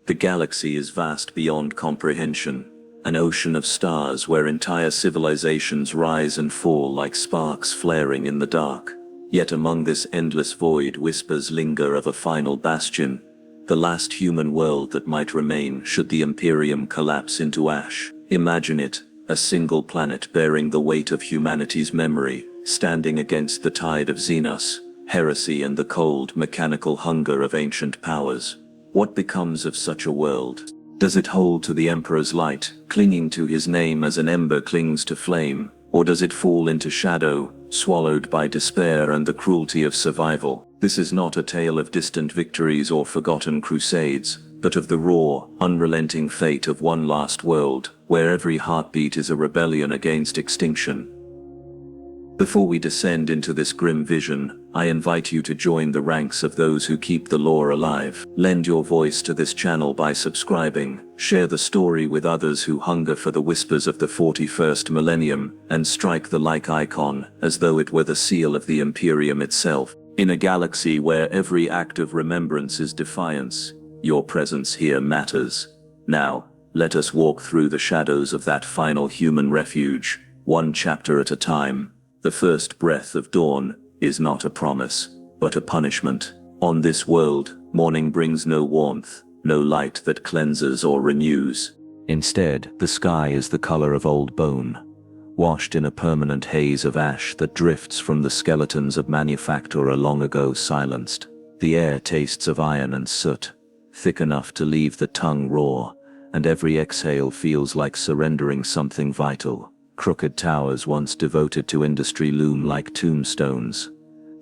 The galaxy is vast beyond comprehension, an ocean of stars where entire civilizations rise and fall like sparks flaring in the dark. Yet among this endless void whispers linger of a final bastion, the last human world that might remain should the Imperium collapse into ash. Imagine it, a single planet bearing the weight of humanity's memory, standing against the tide of Xenos, heresy and the cold, mechanical hunger of ancient powers. What becomes of such a world? Does it hold to the Emperor's light, clinging to his name as an ember clings to flame, or does it fall into shadow, swallowed by despair and the cruelty of survival? This is not a tale of distant victories or forgotten crusades, but of the raw, unrelenting fate of one last world, where every heartbeat is a rebellion against extinction. Before we descend into this grim vision, I invite you to join the ranks of those who keep the lore alive. Lend your voice to this channel by subscribing, share the story with others who hunger for the whispers of the 41st millennium, and strike the like icon as though it were the seal of the Imperium itself. In a galaxy where every act of remembrance is defiance, your presence here matters. Now, let us walk through the shadows of that final human refuge, one chapter at a time. The first breath of dawn is not a promise, but a punishment. On this world, morning brings no warmth, no light that cleanses or renews. Instead, the sky is the color of old bone, washed in a permanent haze of ash that drifts from the skeletons of manufactura long ago silenced. The air tastes of iron and soot, thick enough to leave the tongue raw, and every exhale feels like surrendering something vital. Crooked towers once devoted to industry loom like tombstones,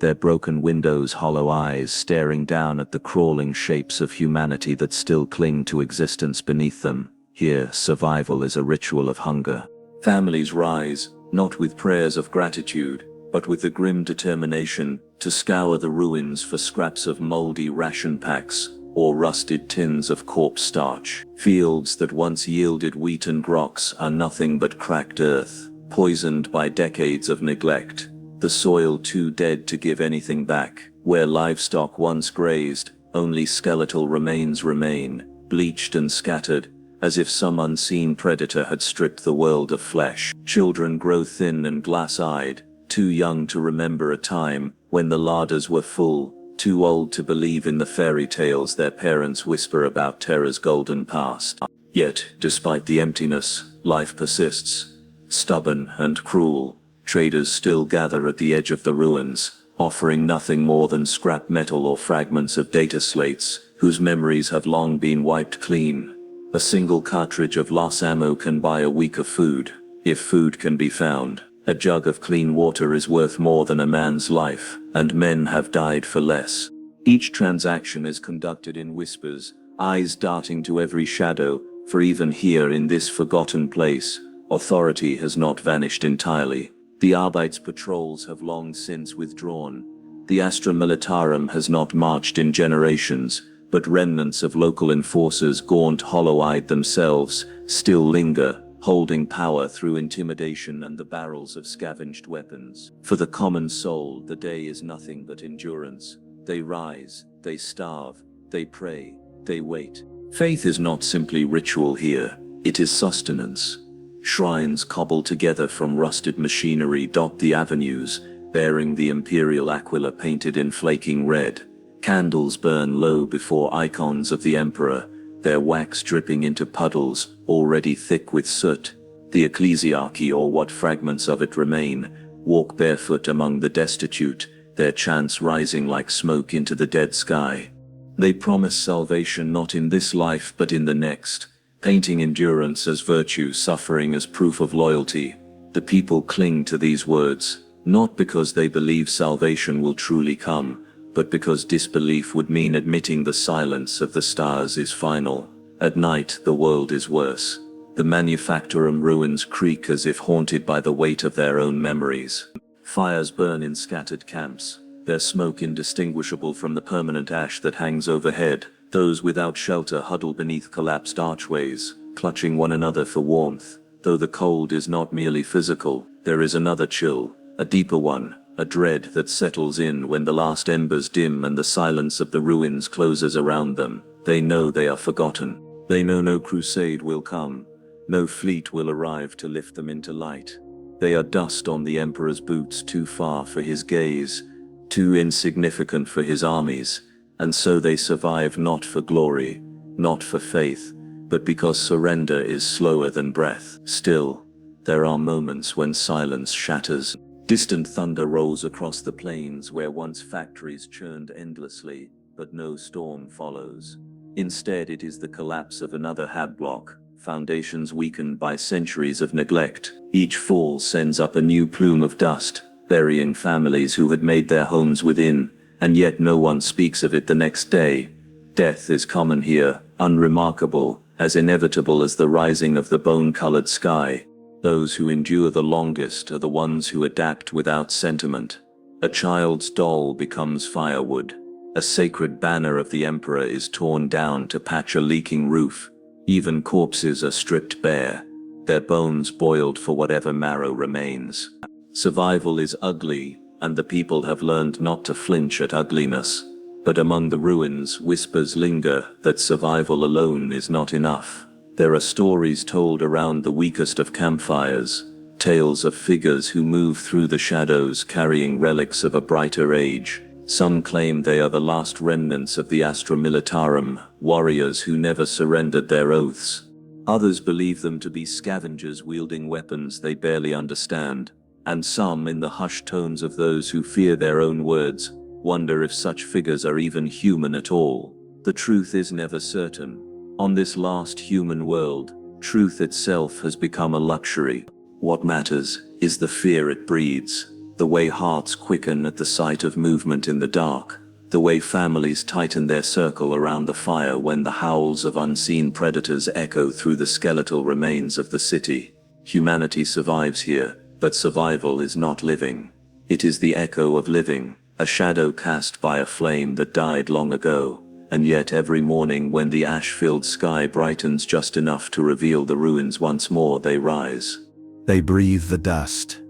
their broken windows hollow eyes staring down at the crawling shapes of humanity that still cling to existence beneath them. Here, survival is a ritual of hunger. Families rise, not with prayers of gratitude, but with the grim determination to scour the ruins for scraps of moldy ration packs or rusted tins of corpse starch. Fields that once yielded wheat and grox are nothing but cracked earth, poisoned by decades of neglect, the soil too dead to give anything back. Where livestock once grazed, only skeletal remains remain, bleached and scattered, as if some unseen predator had stripped the world of flesh. Children grow thin and glass-eyed, too young to remember a time when the larders were full, too old to believe in the fairy tales their parents whisper about Terra's golden past. Yet, despite the emptiness, life persists. Stubborn and cruel, traders still gather at the edge of the ruins, offering nothing more than scrap metal or fragments of data slates, whose memories have long been wiped clean. A single cartridge of loss ammo can buy a week of food, if food can be found. A jug of clean water is worth more than a man's life, and men have died for less. Each transaction is conducted in whispers, eyes darting to every shadow, for even here in this forgotten place, authority has not vanished entirely. The Arbeits patrols have long since withdrawn. The Astra Militarum has not marched in generations, but remnants of local enforcers, gaunt, hollow-eyed themselves, still linger, holding power through intimidation and the barrels of scavenged weapons. For the common soul, the day is nothing but endurance. They rise, they starve, they pray, they wait. Faith is not simply ritual here, it is sustenance. Shrines cobbled together from rusted machinery dot the avenues, bearing the imperial aquila painted in flaking red. Candles burn low before icons of the Emperor, their wax dripping into puddles, already thick with soot. The ecclesiarchy, or what fragments of it remain, walk barefoot among the destitute, their chants rising like smoke into the dead sky. They promise salvation not in this life but in the next, painting endurance as virtue, suffering as proof of loyalty. The people cling to these words, not because they believe salvation will truly come, but because disbelief would mean admitting the silence of the stars is final. At night, the world is worse. The manufactorum ruins creak as if haunted by the weight of their own memories. Fires burn in scattered camps, their smoke indistinguishable from the permanent ash that hangs overhead. Those without shelter huddle beneath collapsed archways, clutching one another for warmth. Though the cold is not merely physical, there is another chill, a deeper one. A dread that settles in when the last embers dim and the silence of the ruins closes around them. They know they are forgotten. They know no crusade will come. No fleet will arrive to lift them into light. They are dust on the Emperor's boots, too far for his gaze, too insignificant for his armies, and so they survive not for glory, not for faith, but because surrender is slower than breath. Still, there are moments when silence shatters. Distant thunder rolls across the plains where once factories churned endlessly, but no storm follows. Instead, it is the collapse of another hab block, foundations weakened by centuries of neglect. Each fall sends up a new plume of dust, burying families who had made their homes within, and yet no one speaks of it the next day. Death is common here, unremarkable, as inevitable as the rising of the bone-colored sky. Those who endure the longest are the ones who adapt without sentiment. A child's doll becomes firewood. A sacred banner of the Emperor is torn down to patch a leaking roof. Even corpses are stripped bare, their bones boiled for whatever marrow remains. Survival is ugly, and the people have learned not to flinch at ugliness. But among the ruins, whispers linger that survival alone is not enough. There are stories told around the weakest of campfires, tales of figures who move through the shadows carrying relics of a brighter age. Some claim they are the last remnants of the Astra Militarum, warriors who never surrendered their oaths. Others believe them to be scavengers wielding weapons they barely understand. And some, in the hushed tones of those who fear their own words, wonder if such figures are even human at all. The truth is never certain. On this last human world, truth itself has become a luxury. What matters is the fear it breeds, the way hearts quicken at the sight of movement in the dark, the way families tighten their circle around the fire when the howls of unseen predators echo through the skeletal remains of the city. Humanity survives here, but survival is not living. It is the echo of living, a shadow cast by a flame that died long ago. And yet every morning when the ash-filled sky brightens just enough to reveal the ruins once more, they rise. They breathe the dust.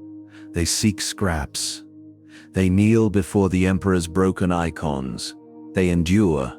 They seek scraps. They kneel before the Emperor's broken icons. They endure,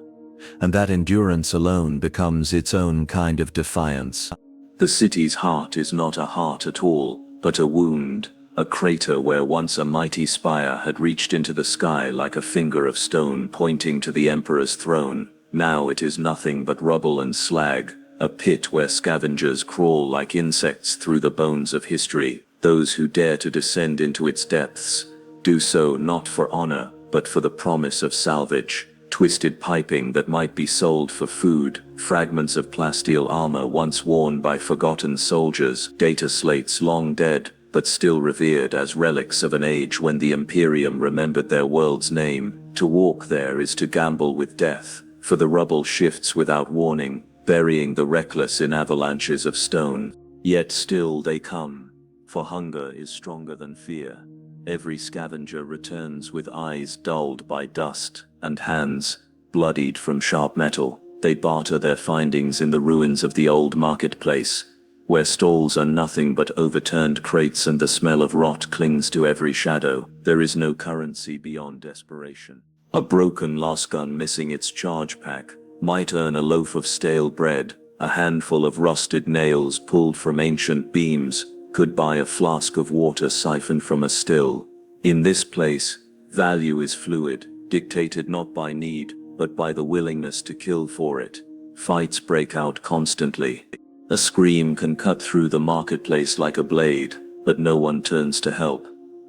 and that endurance alone becomes its own kind of defiance. The city's heart is not a heart at all, but a wound, a crater where once a mighty spire had reached into the sky like a finger of stone pointing to the Emperor's throne. Now it is nothing but rubble and slag, a pit where scavengers crawl like insects through the bones of history. Those who dare to descend into its depths do so not for honor, but for the promise of salvage. Twisted piping that might be sold for food, fragments of plasteel armor once worn by forgotten soldiers, data slates long dead, but still revered as relics of an age when the Imperium remembered their world's name. To walk there is to gamble with death, for the rubble shifts without warning, burying the reckless in avalanches of stone. Yet still they come, for hunger is stronger than fear. Every scavenger returns with eyes dulled by dust, and hands bloodied from sharp metal. They barter their findings in the ruins of the old marketplace, where stalls are nothing but overturned crates and the smell of rot clings to every shadow. There is no currency beyond desperation. A broken lasgun missing its charge pack might earn a loaf of stale bread. A handful of rusted nails pulled from ancient beams could buy a flask of water siphoned from a still. In this place, value is fluid, dictated not by need, but by the willingness to kill for it. Fights break out constantly. A scream can cut through the marketplace like a blade, but no one turns to help.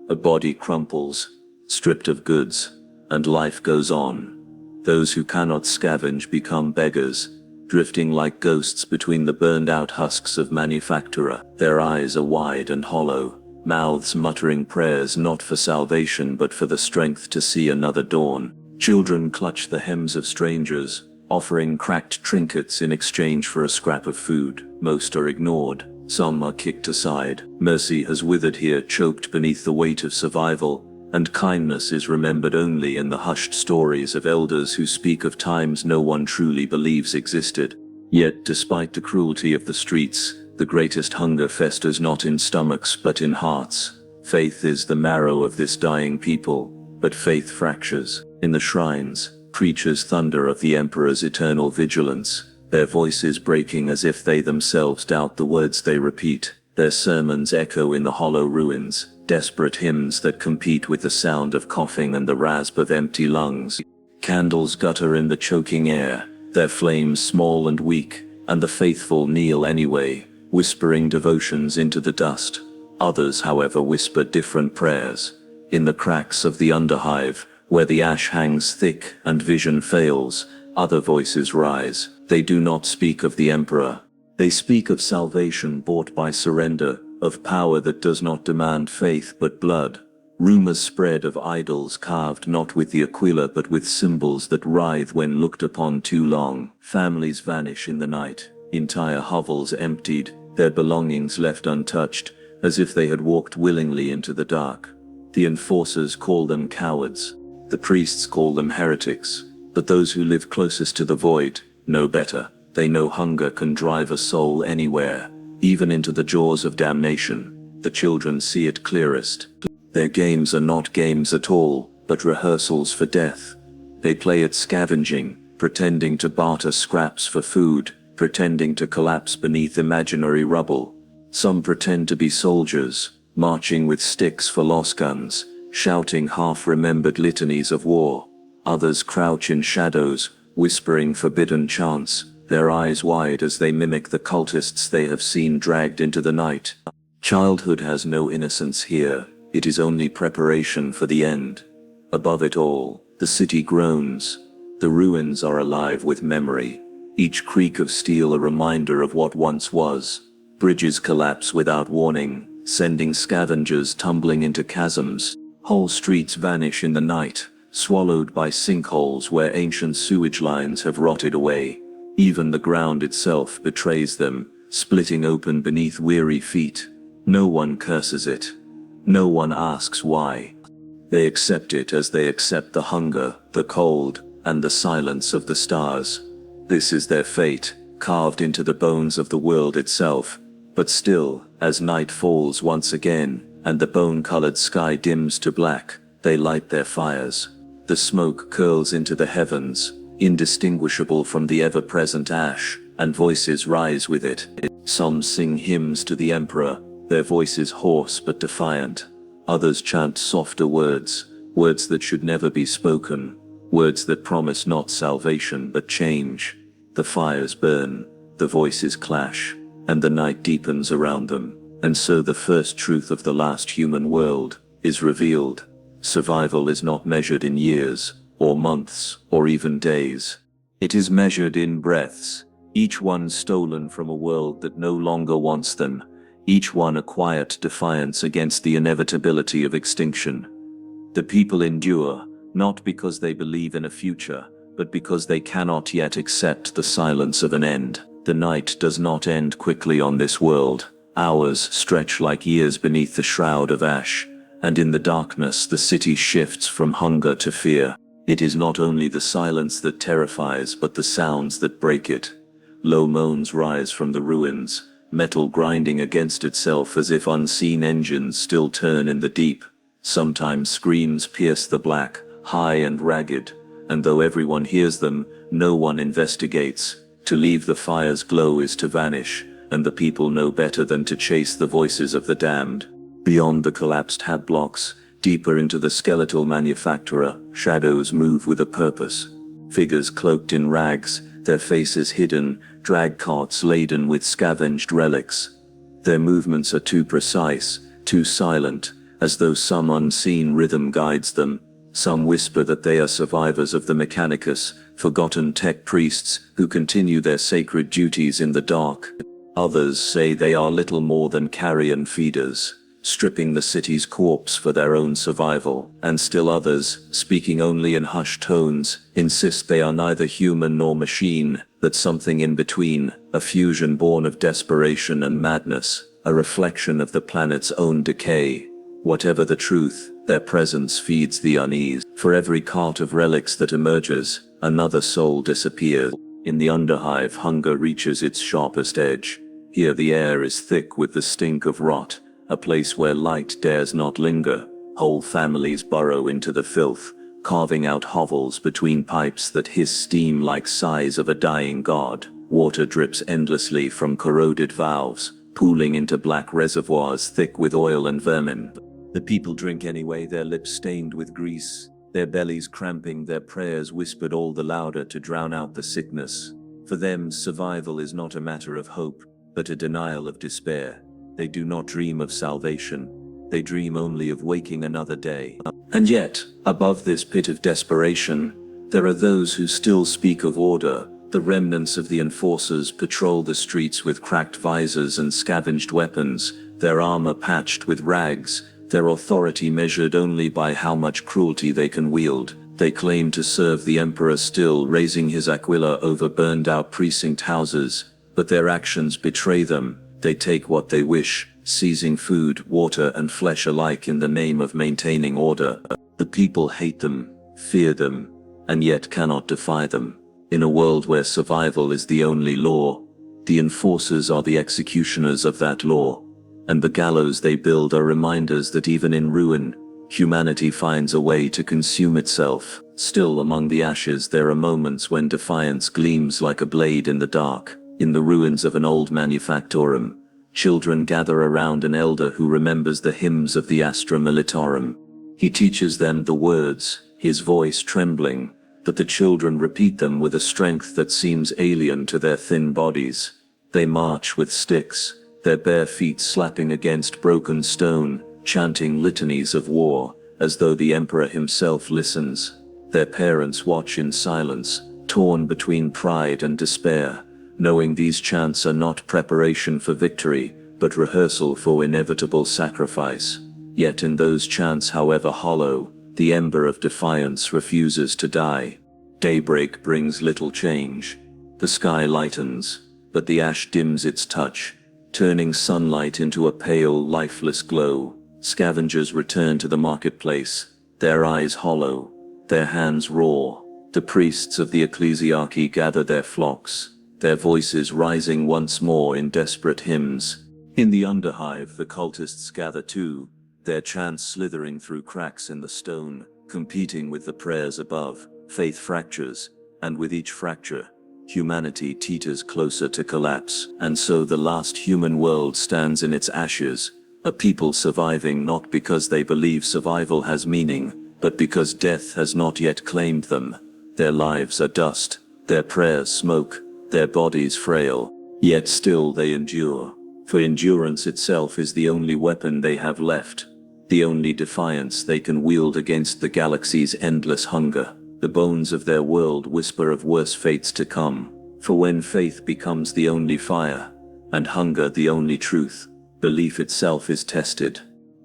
A body crumples, stripped of goods, and life goes on. Those who cannot scavenge become beggars, drifting like ghosts between the burned-out husks of manufacturer. Their eyes are wide and hollow, mouths muttering prayers not for salvation but for the strength to see another dawn. Children clutch the hems of strangers, offering cracked trinkets in exchange for a scrap of food. Most are ignored, some are kicked aside. Mercy has withered here, choked beneath the weight of survival, and kindness is remembered only in the hushed stories of elders who speak of times no one truly believes existed. Yet, despite the cruelty of the streets, the greatest hunger festers not in stomachs but in hearts. Faith is the marrow of this dying people, but faith fractures. In the shrines, creatures thunder of the Emperor's eternal vigilance, their voices breaking as if they themselves doubt the words they repeat. Their sermons echo in the hollow ruins, desperate hymns that compete with the sound of coughing and the rasp of empty lungs. Candles gutter in the choking air, their flames small and weak, and the faithful kneel anyway, whispering devotions into the dust. Others, however, whisper different prayers. In the cracks of the underhive, where the ash hangs thick and vision fails, other voices rise. They do not speak of the Emperor. They speak of salvation bought by surrender, of power that does not demand faith but blood. Rumors spread of idols carved not with the aquila but with symbols that writhe when looked upon too long. Families vanish in the night, entire hovels emptied, their belongings left untouched, as if they had walked willingly into the dark. The enforcers call them cowards. The priests call them heretics. But those who live closest to the void know better. They know hunger can drive a soul anywhere, even into the jaws of damnation. The children see it clearest. Their games are not games at all, but rehearsals for death. They play at scavenging, pretending to barter scraps for food, pretending to collapse beneath imaginary rubble. Some pretend to be soldiers, marching with sticks for loss guns, shouting half-remembered litanies of war. Others crouch in shadows, whispering forbidden chants, their eyes wide as they mimic the cultists they have seen dragged into the night. Childhood has no innocence here, it is only preparation for the end. Above it all, the city groans. The ruins are alive with memory, each creak of steel a reminder of what once was. Bridges collapse without warning, sending scavengers tumbling into chasms. Whole streets vanish in the night, swallowed by sinkholes where ancient sewage lines have rotted away. Even the ground itself betrays them, splitting open beneath weary feet. No one curses it. No one asks why. They accept it as they accept the hunger, the cold, and the silence of the stars. This is their fate, carved into the bones of the world itself. But still, as night falls once again, and the bone-colored sky dims to black, they light their fires. The smoke curls into the heavens, indistinguishable from the ever-present ash, and voices rise with it. Some sing hymns to the Emperor, their voices hoarse but defiant. Others chant softer words, words that should never be spoken, words that promise not salvation but change. The fires burn, the voices clash, and the night deepens around them. And so the first truth of the last human world is revealed. Survival is not measured in years, or months, or even days. It is measured in breaths, each one stolen from a world that no longer wants them, each one a quiet defiance against the inevitability of extinction. The people endure, not because they believe in a future, but because they cannot yet accept the silence of an end. The night does not end quickly on this world. Hours stretch like years beneath the shroud of ash, and in the darkness the city shifts from hunger to fear. It is not only the silence that terrifies, but the sounds that break it. Low moans rise from the ruins, metal grinding against itself as if unseen engines still turn in the deep. Sometimes screams pierce the black, high and ragged, and though everyone hears them, no one investigates. To leave the fire's glow is to vanish, and the people know better than to chase the voices of the damned. Beyond the collapsed hat blocks, deeper into the skeletal manufacturer, shadows move with a purpose. Figures cloaked in rags, their faces hidden, drag carts laden with scavenged relics. Their movements are too precise, too silent, as though some unseen rhythm guides them. Some whisper that they are survivors of the Mechanus, forgotten tech priests who continue their sacred duties in the dark. Others say they are little more than carrion feeders, stripping the city's corpse for their own survival. And still others, speaking only in hushed tones, insist they are neither human nor machine, that something in between, a fusion born of desperation and madness, a reflection of the planet's own decay. Whatever the truth, their presence feeds the unease. For every cart of relics that emerges, another soul disappears. In the underhive, hunger reaches its sharpest edge. Here the air is thick with the stink of rot, a place where light dares not linger. Whole families burrow into the filth, carving out hovels between pipes that hiss steam like sighs of a dying god. Water drips endlessly from corroded valves, pooling into black reservoirs thick with oil and vermin. The people drink anyway, their lips stained with grease, their bellies cramping, their prayers whispered all the louder to drown out the sickness. For them, survival is not a matter of hope, but a denial of despair. They do not dream of salvation. They dream only of waking another day. And yet, above this pit of desperation, there are those who still speak of order. The remnants of the enforcers patrol the streets with cracked visors and scavenged weapons, their armor patched with rags, their authority measured only by how much cruelty they can wield. They claim to serve the Emperor still, raising his aquila over burned-out precinct houses, but their actions betray them. They take what they wish, seizing food, water, and flesh alike in the name of maintaining order. The people hate them, fear them, and yet cannot defy them. In a world where survival is the only law, the enforcers are the executioners of that law, and the gallows they build are reminders that even in ruin, humanity finds a way to consume itself. Still among the ashes there are moments when defiance gleams like a blade in the dark. In the ruins of an old manufactorum, children gather around an elder who remembers the hymns of the Astra Militarum. He teaches them the words, his voice trembling, but the children repeat them with a strength that seems alien to their thin bodies. They march with sticks, their bare feet slapping against broken stone, chanting litanies of war, as though the Emperor himself listens. Their parents watch in silence, torn between pride and despair, knowing these chants are not preparation for victory, but rehearsal for inevitable sacrifice. Yet in those chants, however hollow, the ember of defiance refuses to die. Daybreak brings little change. The sky lightens, but the ash dims its touch, turning sunlight into a pale, lifeless glow. Scavengers return to the marketplace, their eyes hollow, their hands raw. The priests of the ecclesiarchy gather their flocks, their voices rising once more in desperate hymns. In the underhive, the cultists gather too, their chants slithering through cracks in the stone, competing with the prayers above. Faith fractures, and with each fracture, humanity teeters closer to collapse. And so the last human world stands in its ashes, a people surviving not because they believe survival has meaning, but because death has not yet claimed them. Their lives are dust, their prayers smoke, their bodies frail, yet still they endure. For endurance itself is the only weapon they have left, the only defiance they can wield against the galaxy's endless hunger. The bones of their world whisper of worse fates to come, for when faith becomes the only fire, and hunger the only truth, belief itself is tested.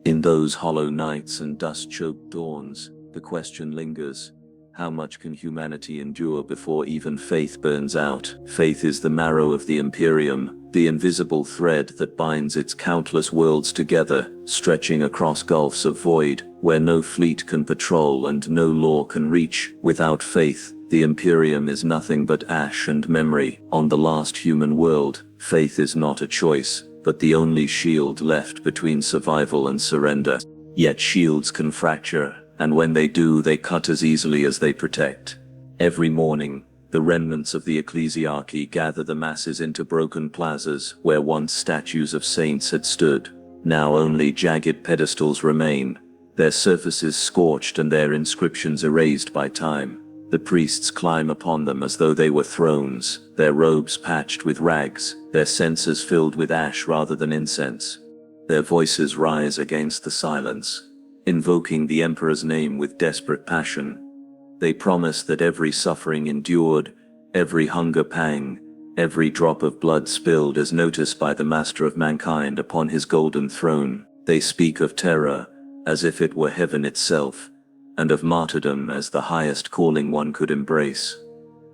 In those hollow nights and dust-choked dawns, the question lingers: how much can humanity endure before even faith burns out? Faith is the marrow of the Imperium, the invisible thread that binds its countless worlds together, stretching across gulfs of void, where no fleet can patrol and no law can reach. Without faith, the Imperium is nothing but ash and memory. On the last human world, faith is not a choice, but the only shield left between survival and surrender. Yet shields can fracture, and when they do, they cut as easily as they protect. Every morning, the remnants of the ecclesiarchy gather the masses into broken plazas where once statues of saints had stood. Now only jagged pedestals remain, their surfaces scorched and their inscriptions erased by time. The priests climb upon them as though they were thrones, their robes patched with rags, their censers filled with ash rather than incense. Their voices rise against the silence, invoking the Emperor's name with desperate passion. They promise that every suffering endured, every hunger pang, every drop of blood spilled is noticed by the Master of Mankind upon his golden throne. They speak of terror as if it were heaven itself, and of martyrdom as the highest calling one could embrace.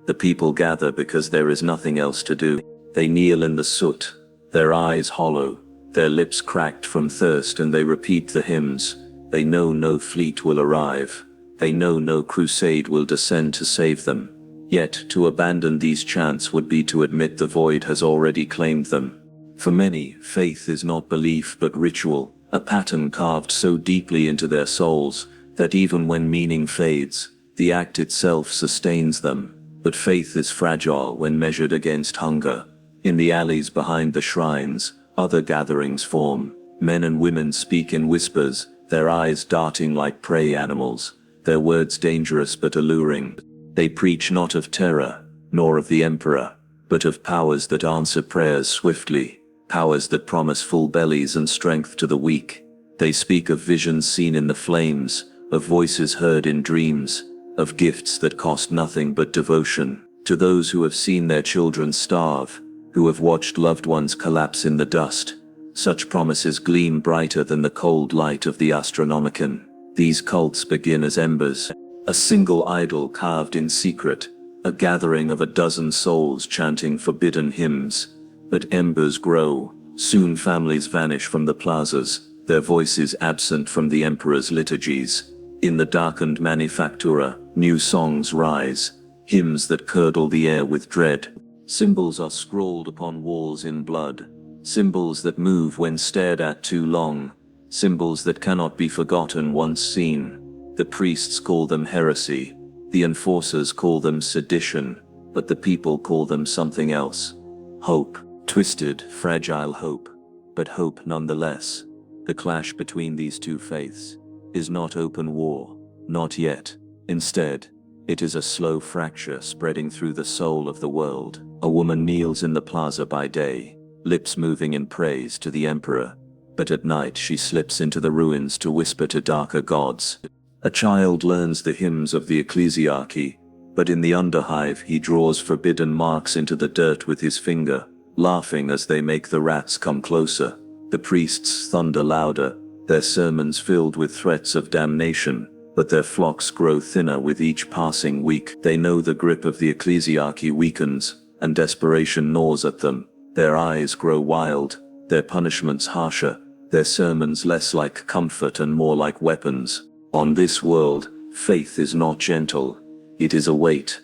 The people gather because there is nothing else to do. They kneel in the soot, their eyes hollow, their lips cracked from thirst, and they repeat the hymns. They know no fleet will arrive. They know no crusade will descend to save them. Yet, to abandon these chants would be to admit the void has already claimed them. For many, faith is not belief but ritual, a pattern carved so deeply into their souls that even when meaning fades, the act itself sustains them. But faith is fragile when measured against hunger. In the alleys behind the shrines, other gatherings form. Men and women speak in whispers, their eyes darting like prey animals, their words dangerous but alluring. They preach not of terror, nor of the Emperor, but of powers that answer prayers swiftly, powers that promise full bellies and strength to the weak. They speak of visions seen in the flames, of voices heard in dreams, of gifts that cost nothing but devotion. To those who have seen their children starve, who have watched loved ones collapse in the dust, such promises gleam brighter than the cold light of the Astronomicon. These cults begin as embers, a single idol carved in secret, a gathering of a dozen souls chanting forbidden hymns. But embers grow, soon families vanish from the plazas, their voices absent from the Emperor's liturgies. In the darkened manufactura, new songs rise, hymns that curdle the air with dread. Symbols are scrawled upon walls in blood, symbols that move when stared at too long, symbols that cannot be forgotten once seen. The priests call them heresy, the enforcers call them sedition, but the people call them something else. Hope. Twisted, fragile hope, but hope nonetheless. The clash between these two faiths is not open war, not yet. Instead, it is a slow fracture spreading through the soul of the world. A woman kneels in the plaza by day, lips moving in praise to the Emperor, but at night she slips into the ruins to whisper to darker gods. A child learns the hymns of the ecclesiarchy, but in the underhive he draws forbidden marks into the dirt with his finger, laughing as they make the rats come closer. The priests thunder louder, their sermons filled with threats of damnation, but their flocks grow thinner with each passing week. They know the grip of the ecclesiarchy weakens, and desperation gnaws at them. Their eyes grow wild, their punishments harsher, their sermons less like comfort and more like weapons. On this world, faith is not gentle, it is a weight.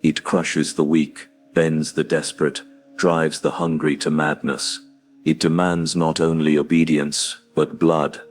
It crushes the weak, bends the desperate, drives the hungry to madness. It demands not only obedience, but blood.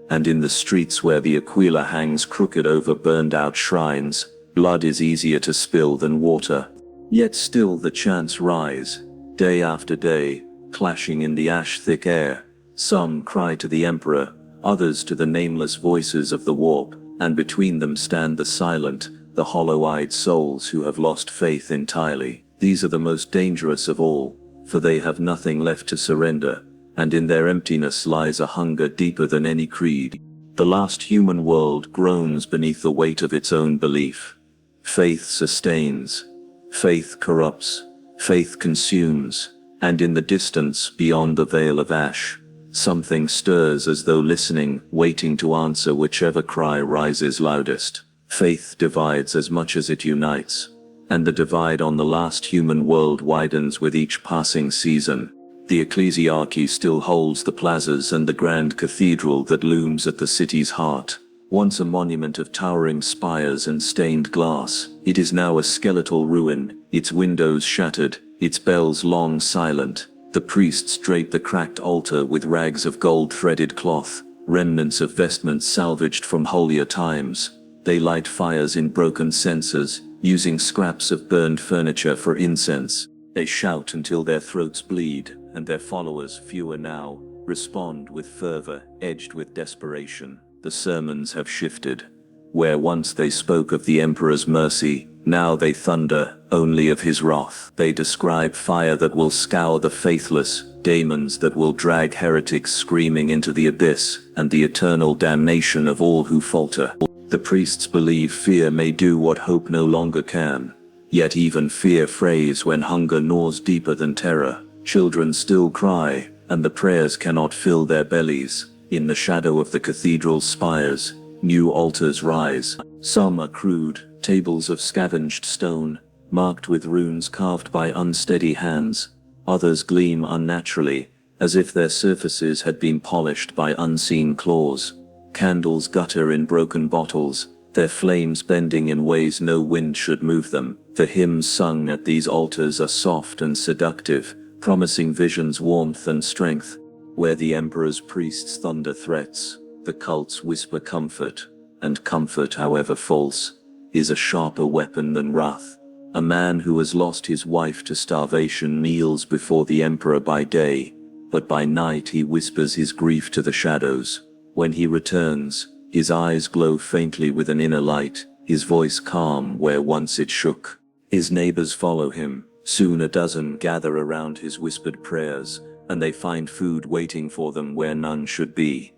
And in the streets where the Aquila hangs crooked over burned-out shrines, blood is easier to spill than water. Yet still the chants rise, day after day, clashing in the ash-thick air. Some cry to the Emperor, others to the nameless voices of the warp, and between them stand the silent, the hollow-eyed souls who have lost faith entirely. These are the most dangerous of all, for they have nothing left to surrender, and in their emptiness lies a hunger deeper than any creed. The last human world groans beneath the weight of its own belief. Faith sustains, faith corrupts, faith consumes, and in the distance, beyond the veil of ash, something stirs as though listening, waiting to answer whichever cry rises loudest. Faith divides as much as it unites, and the divide on the last human world widens with each passing season. The ecclesiarchy still holds the plazas and the grand cathedral that looms at the city's heart. Once a monument of towering spires and stained glass, it is now a skeletal ruin, its windows shattered, its bells long silent. The priests drape the cracked altar with rags of gold-threaded cloth, remnants of vestments salvaged from holier times. They light fires in broken censers, using scraps of burned furniture for incense. They shout until their throats bleed, and their followers, fewer now, respond with fervor, edged with desperation. The sermons have shifted. Where once they spoke of the Emperor's mercy, now they thunder only of his wrath. They describe fire that will scour the faithless, daemons that will drag heretics screaming into the abyss, and the eternal damnation of all who falter. The priests believe fear may do what hope no longer can. Yet even fear frays when hunger gnaws deeper than terror. Children still cry, and the prayers cannot fill their bellies. In the shadow of the cathedral's spires, new altars rise. Some are crude, tables of scavenged stone, marked with runes carved by unsteady hands. Others gleam unnaturally, as if their surfaces had been polished by unseen claws. Candles gutter in broken bottles, their flames bending in ways no wind should move them. The hymns sung at these altars are soft and seductive, promising visions warmth and strength. Where the Emperor's priests thunder threats, the cults whisper comfort. and comfort, however false, is a sharper weapon than wrath. A man who has lost his wife to starvation kneels before the Emperor by day, but by night he whispers his grief to the shadows. When he returns, his eyes glow faintly with an inner light, his voice calm where once it shook. His neighbors follow him. Soon a dozen gather around his whispered prayers, and they find food waiting for them where none should be.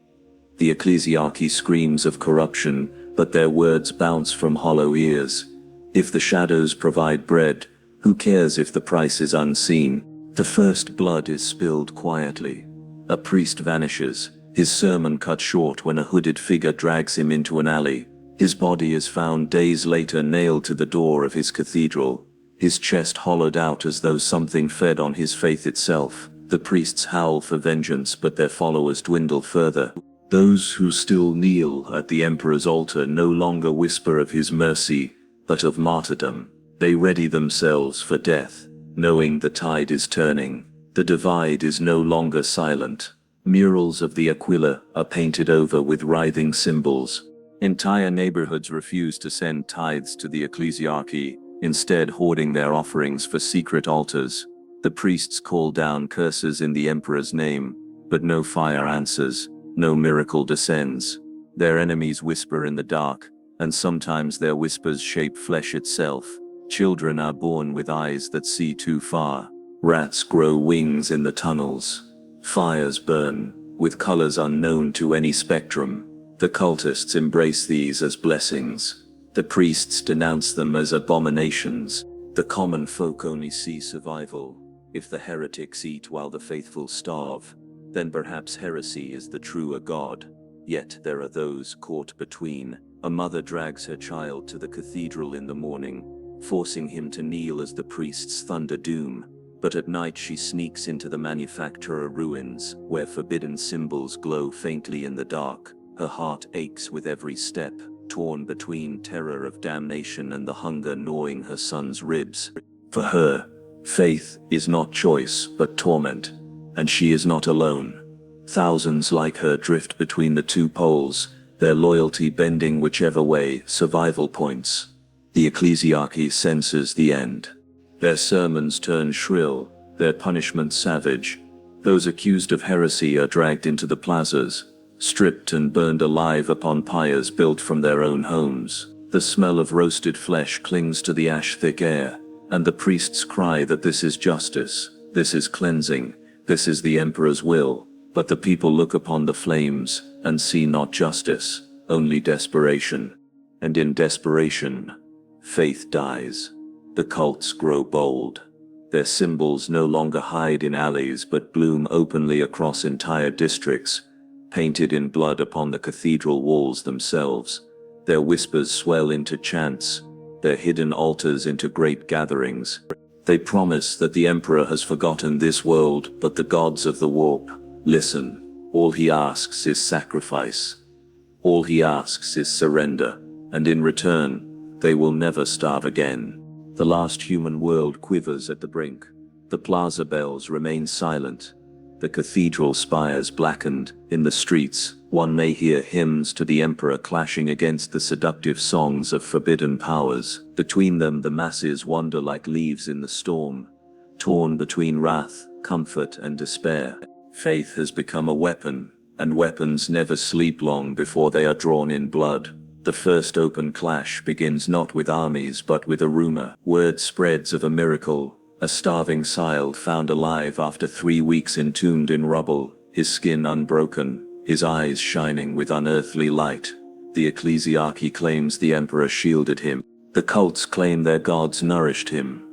The ecclesiarchy screams of corruption, but their words bounce from hollow ears. If the shadows provide bread, who cares if the price is unseen? The first blood is spilled quietly. A priest vanishes, his sermon cut short when a hooded figure drags him into an alley. His body is found days later nailed to the door of his cathedral, his chest hollowed out as though something fed on his faith itself. The priests howl for vengeance, but their followers dwindle further. Those who still kneel at the emperor's altar no longer whisper of his mercy, but of martyrdom. They ready themselves for death, knowing the tide is turning. The divide is no longer silent. Murals of the Aquila are painted over with writhing symbols. Entire neighborhoods refuse to send tithes to the ecclesiarchy, instead hoarding their offerings for secret altars. The priests call down curses in the emperor's name, but no fire answers, no miracle descends. Their enemies whisper in the dark, and sometimes their whispers shape flesh itself. Children are born with eyes that see too far. Rats grow wings in the tunnels. Fires burn, with colors unknown to any spectrum. The cultists embrace these as blessings. The priests denounce them as abominations. The common folk only see survival. If the heretics eat while the faithful starve, then perhaps heresy is the truer god. Yet there are those caught between. A mother drags her child to the cathedral in the morning, forcing him to kneel as the priests thunder doom. But at night she sneaks into the manufacturer ruins, where forbidden symbols glow faintly in the dark. Her heart aches with every step, torn between terror of damnation and the hunger gnawing her son's ribs. For her, faith is not choice but torment, and she is not alone. Thousands like her drift between the two poles, their loyalty bending whichever way survival points. The ecclesiarchy senses the end. Their sermons turn shrill, their punishment savage. Those accused of heresy are dragged into the plazas, stripped and burned alive upon pyres built from their own homes. The smell of roasted flesh clings to the ash-thick air, and the priests cry that this is justice, this is cleansing, this is the emperor's will. But the people look upon the flames, and see not justice, only desperation. And in desperation, faith dies. The cults grow bold. Their symbols no longer hide in alleys but bloom openly across entire districts, painted in blood upon the cathedral walls themselves. Their whispers swell into chants, their hidden altars into great gatherings. They promise that the emperor has forgotten this world, but the gods of the warp listen. All he asks is sacrifice. All he asks is surrender, and in return, they will never starve again. The last human world quivers at the brink. The plaza bells remain silent. The cathedral spires blackened. In the streets, one may hear hymns to the emperor clashing against the seductive songs of forbidden powers. Between them, the masses wander like leaves in the storm, torn between wrath, comfort, and despair. Faith has become a weapon, and weapons never sleep long before they are drawn in blood. The first open clash begins not with armies but with a rumor. Word spreads of a miracle, a starving child found alive after 3 weeks entombed in rubble, his skin unbroken, his eyes shining with unearthly light. The ecclesiarchy claims the emperor shielded him. The cults claim their gods nourished him.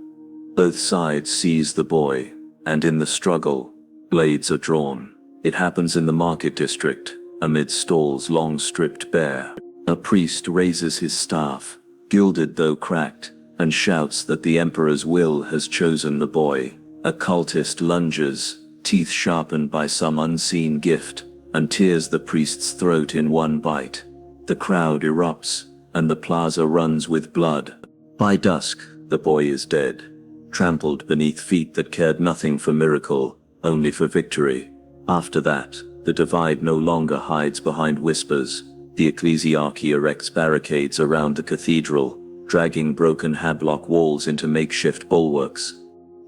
Both sides seize the boy, and in the struggle, blades are drawn. It happens in the market district, amid stalls long stripped bare. A priest raises his staff, gilded though cracked, and shouts that the emperor's will has chosen the boy. A cultist lunges, teeth sharpened by some unseen gift, and tears the priest's throat in one bite. The crowd erupts, and the plaza runs with blood. By dusk, the boy is dead, trampled beneath feet that cared nothing for miracle, only for victory. After that, the divide no longer hides behind whispers. The ecclesiarchy erects barricades around the cathedral, dragging broken hadlock walls into makeshift bulwarks.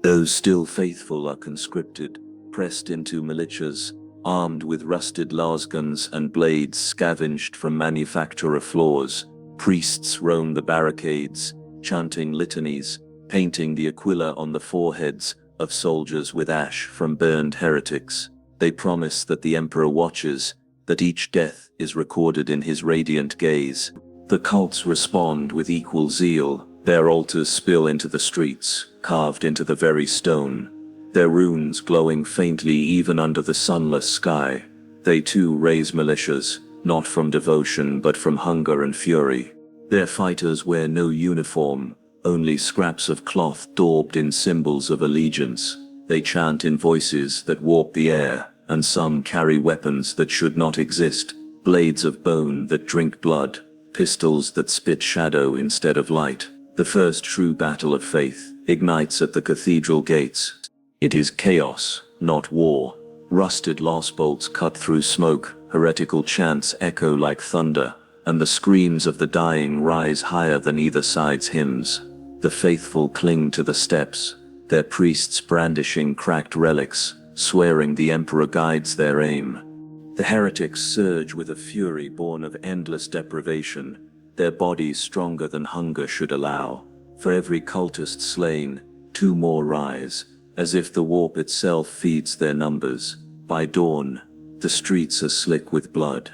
Those still faithful are conscripted, pressed into militias, armed with rusted lasguns and blades scavenged from manufacturer floors. Priests roam the barricades, chanting litanies, painting the aquila on the foreheads of soldiers with ash from burned heretics. They promise that the emperor watches, that each death is recorded in his radiant gaze. The cults respond with equal zeal. Their altars spill into the streets, carved into the very stone, their runes glowing faintly even under the sunless sky. They too raise militias, not from devotion but from hunger and fury. Their fighters wear no uniform, only scraps of cloth daubed in symbols of allegiance. They chant in voices that warp the air, and some carry weapons that should not exist, blades of bone that drink blood, pistols that spit shadow instead of light. The first true battle of faith ignites at the cathedral gates. It is chaos, not war. Rusted lost bolts cut through smoke, heretical chants echo like thunder, and the screams of the dying rise higher than either side's hymns. The faithful cling to the steps, their priests brandishing cracked relics, swearing the emperor guides their aim. The heretics surge with a fury born of endless deprivation, their bodies stronger than hunger should allow. For every cultist slain, two more rise, as if the warp itself feeds their numbers. By dawn, the streets are slick with blood.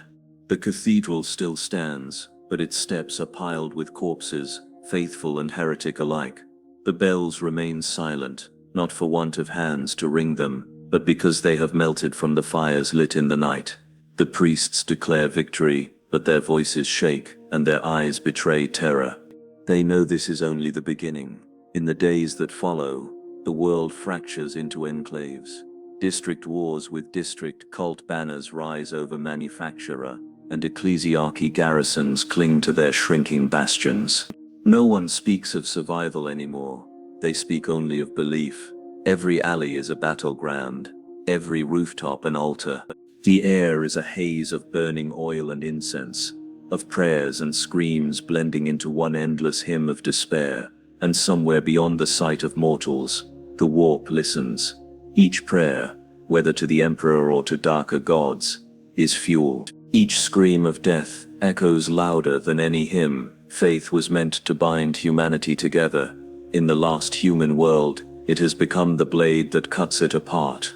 The cathedral still stands, but its steps are piled with corpses, faithful and heretic alike. The bells remain silent, not for want of hands to ring them, but because they have melted from the fires lit in the night. The priests declare victory, but their voices shake, and their eyes betray terror. They know this is only the beginning. In the days that follow, the world fractures into enclaves. District wars with district cult banners rise over manufacturer, and ecclesiarchy garrisons cling to their shrinking bastions. No one speaks of survival anymore. They speak only of belief. Every alley is a battleground, every rooftop an altar. The air is a haze of burning oil and incense, of prayers and screams blending into one endless hymn of despair. And somewhere beyond the sight of mortals, the warp listens. Each prayer, whether to the emperor or to darker gods, is fuel. Each scream of death echoes louder than any hymn. Faith was meant to bind humanity together. In the last human world, it has become the blade that cuts it apart.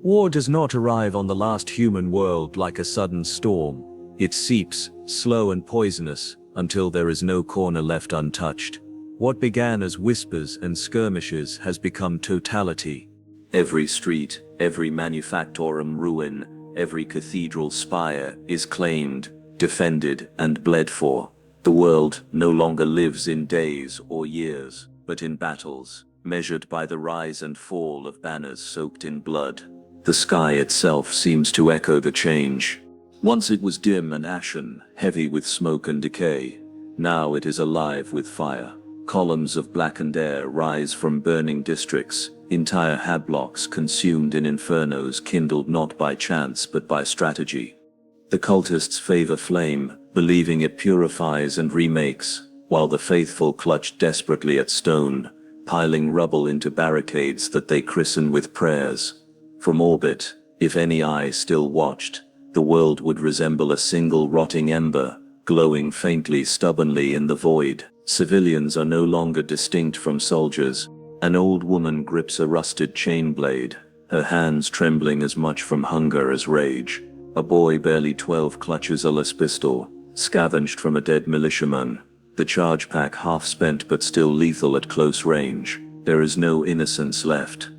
War does not arrive on the last human world like a sudden storm. It seeps, slow and poisonous, until there is no corner left untouched. What began as whispers and skirmishes has become totality. Every street, every manufactorum ruin, every cathedral spire is claimed, defended, and bled for. The world no longer lives in days or years, but in battles, measured by the rise and fall of banners soaked in blood. The sky itself seems to echo the change. Once it was dim and ashen, heavy with smoke and decay. Now it is alive with fire. Columns of blackened air rise from burning districts, entire hadlocks consumed in infernos kindled not by chance but by strategy. The cultists favor flame, believing it purifies and remakes, while the faithful clutch desperately at stone, piling rubble into barricades that they christen with prayers. From orbit, if any eye still watched, the world would resemble a single rotting ember, glowing faintly stubbornly in the void. Civilians are no longer distinct from soldiers. An old woman grips a rusted chain blade, her hands trembling as much from hunger as rage. A boy barely 12 clutches a las pistol, scavenged from a dead militiaman, the charge pack half spent but still lethal at close range. There is no innocence left.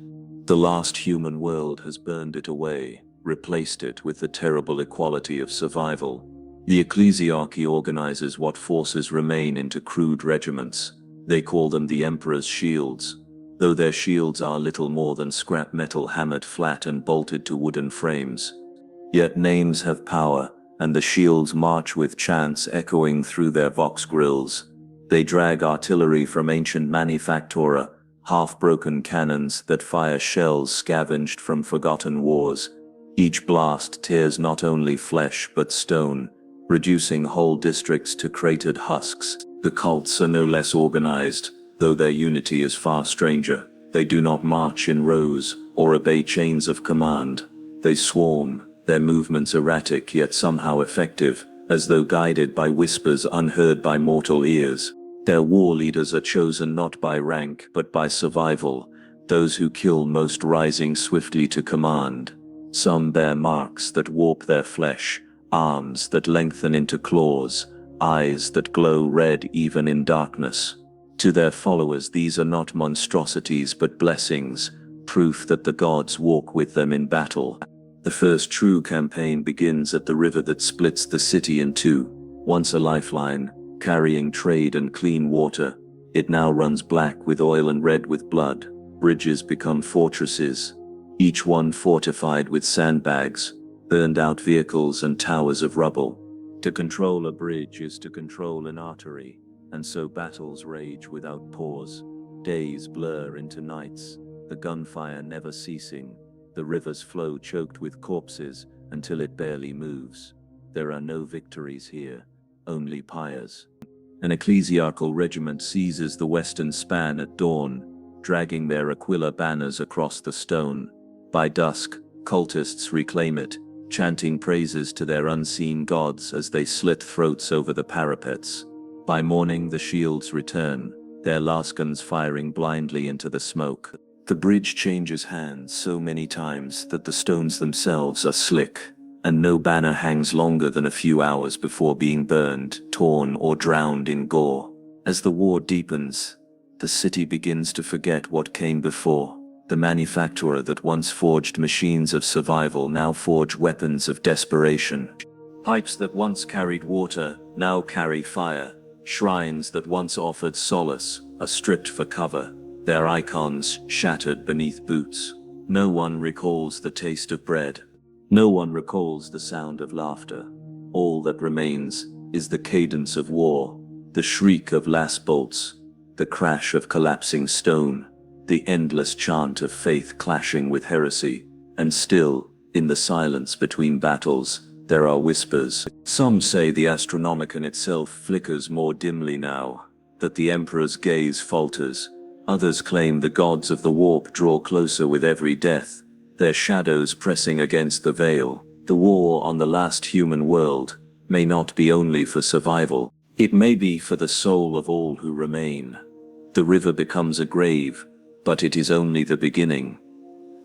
The last human world has burned it away, replaced it with the terrible equality of survival. The ecclesiarchy organizes what forces remain into crude regiments. They call them the Emperor's shields, though their shields are little more than scrap metal hammered flat and bolted to wooden frames. Yet names have power, and the shields march with chants echoing through their vox grills. They drag artillery from ancient manufactura, half-broken cannons that fire shells scavenged from forgotten wars. Each blast tears not only flesh but stone, reducing whole districts to cratered husks. The cults are no less organized, though their unity is far stranger. They do not march in rows, or obey chains of command. They swarm, their movements erratic yet somehow effective, as though guided by whispers unheard by mortal ears. Their war leaders are chosen not by rank but by survival, those who kill most rising swiftly to command. Some bear marks that warp their flesh, arms that lengthen into claws, eyes that glow red even in darkness. To their followers these are not monstrosities but blessings, proof that the gods walk with them in battle. The first true campaign begins at the river that splits the city in two. Once a lifeline, carrying trade and clean water, it now runs black with oil and red with blood. Bridges become fortresses, each one fortified with sandbags, burned out vehicles and towers of rubble. To control a bridge is to control an artery, and so battles rage without pause. Days blur into nights, the gunfire never ceasing, the river's flow choked with corpses until it barely moves. There are no victories here, only pyres. An ecclesiarchal regiment seizes the western span at dawn, dragging their Aquila banners across the stone. By dusk, cultists reclaim it, chanting praises to their unseen gods as they slit throats over the parapets. By morning the shields return, their lascans firing blindly into the smoke. The bridge changes hands so many times that the stones themselves are slick, and no banner hangs longer than a few hours before being burned, torn, or drowned in gore. As the war deepens, the city begins to forget what came before. The manufacturer that once forged machines of survival now forge weapons of desperation. Pipes that once carried water now carry fire. Shrines that once offered solace are stripped for cover, their icons shattered beneath boots. No one recalls the taste of bread. No one recalls the sound of laughter. All that remains is the cadence of war, the shriek of last bolts, the crash of collapsing stone, the endless chant of faith clashing with heresy. And still, in the silence between battles, there are whispers. Some say the Astronomicon itself flickers more dimly now, that the Emperor's gaze falters. Others claim the gods of the warp draw closer with every death, their shadows pressing against the veil. The war on the last human world may not be only for survival, it may be for the soul of all who remain. The river becomes a grave, but it is only the beginning.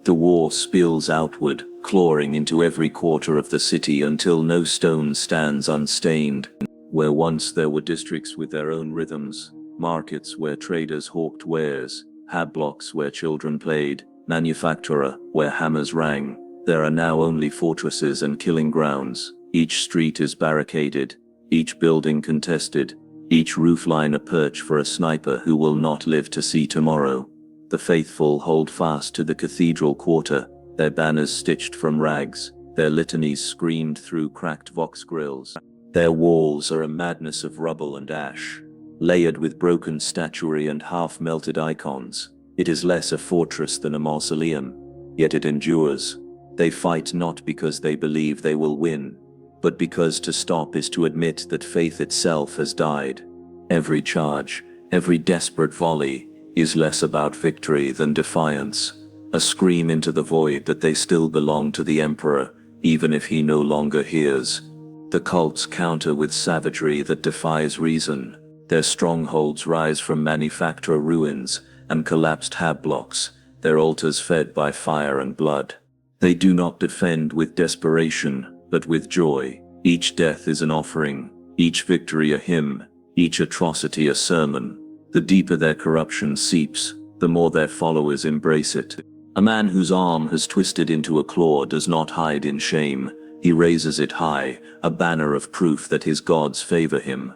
The war spills outward, clawing into every quarter of the city until no stone stands unstained. Where once there were districts with their own rhythms, markets where traders hawked wares, hab-blocks where children played, manufacturer where hammers rang, there are now only fortresses and killing grounds. Each street is barricaded, each building contested, each roofline a perch for a sniper who will not live to see tomorrow. The faithful hold fast to the cathedral quarter, their banners stitched from rags, their litanies screamed through cracked vox grills. Their walls are a madness of rubble and ash, layered with broken statuary and half-melted icons. It is less a fortress than a mausoleum, yet it endures. They fight not because they believe they will win, but because to stop is to admit that faith itself has died. Every charge, every desperate volley, is less about victory than defiance, a scream into the void that they still belong to the Emperor, even if he no longer hears. The cults counter with savagery that defies reason. Their strongholds rise from manufacturer ruins and collapsed hab-blocks, their altars fed by fire and blood. They do not defend with desperation, but with joy. Each death is an offering, each victory a hymn, each atrocity a sermon. The deeper their corruption seeps, the more their followers embrace it. A man whose arm has twisted into a claw does not hide in shame. He raises it high, a banner of proof that his gods favor him.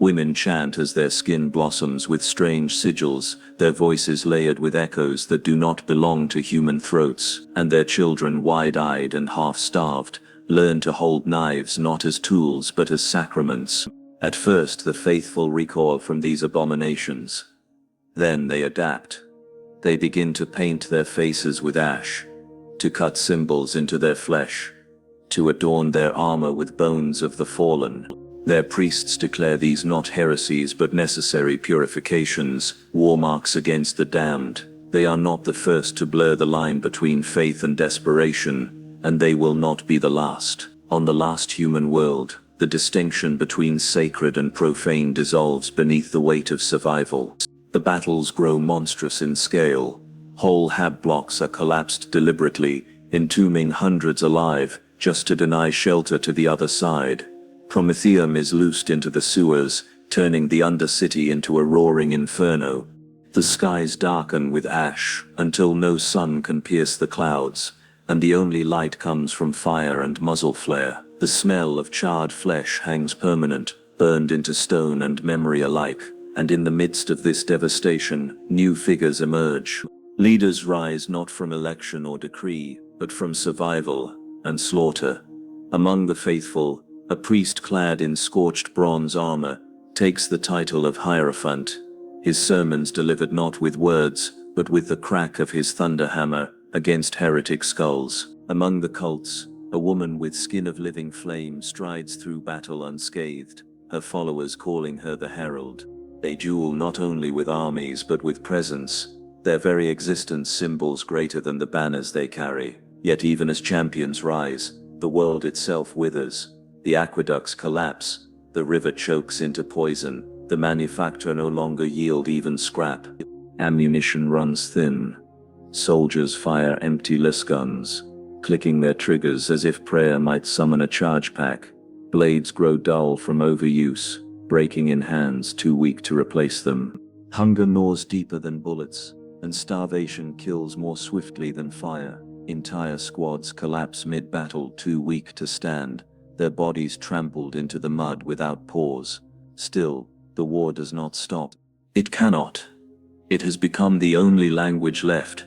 Women chant as their skin blossoms with strange sigils, their voices layered with echoes that do not belong to human throats, and their children, wide-eyed and half-starved, learn to hold knives not as tools but as sacraments. At first the faithful recoil from these abominations. Then they adapt. They begin to paint their faces with ash, to cut symbols into their flesh, to adorn their armor with bones of the fallen. Their priests declare these not heresies but necessary purifications, war marks against the damned. They are not the first to blur the line between faith and desperation, and they will not be the last. On the last human world, the distinction between sacred and profane dissolves beneath the weight of survival. The battles grow monstrous in scale. Whole hab blocks are collapsed deliberately, entombing hundreds alive, just to deny shelter to the other side. Prometheum is loosed into the sewers, turning the Undercity into a roaring inferno. The skies darken with ash, until no sun can pierce the clouds, and the only light comes from fire and muzzle flare. The smell of charred flesh hangs permanent, burned into stone and memory alike, and in the midst of this devastation, new figures emerge. Leaders rise not from election or decree, but from survival and slaughter. Among the faithful, a priest clad in scorched bronze armor takes the title of Hierophant, his sermons delivered not with words, but with the crack of his thunder hammer against heretic skulls. Among the cults, a woman with skin of living flame strides through battle unscathed, her followers calling her the Herald. They duel not only with armies but with presence, their very existence symbols greater than the banners they carry. Yet even as champions rise, the world itself withers. The aqueducts collapse, the river chokes into poison, the manufacturer no longer yield even scrap. Ammunition runs thin. Soldiers fire empty-less guns, clicking their triggers as if prayer might summon a charge pack. Blades grow dull from overuse, breaking in hands too weak to replace them. Hunger gnaws deeper than bullets, and starvation kills more swiftly than fire. Entire squads collapse mid-battle, too weak to stand, their bodies trampled into the mud without pause. Still, the war does not stop. It cannot. It has become the only language left,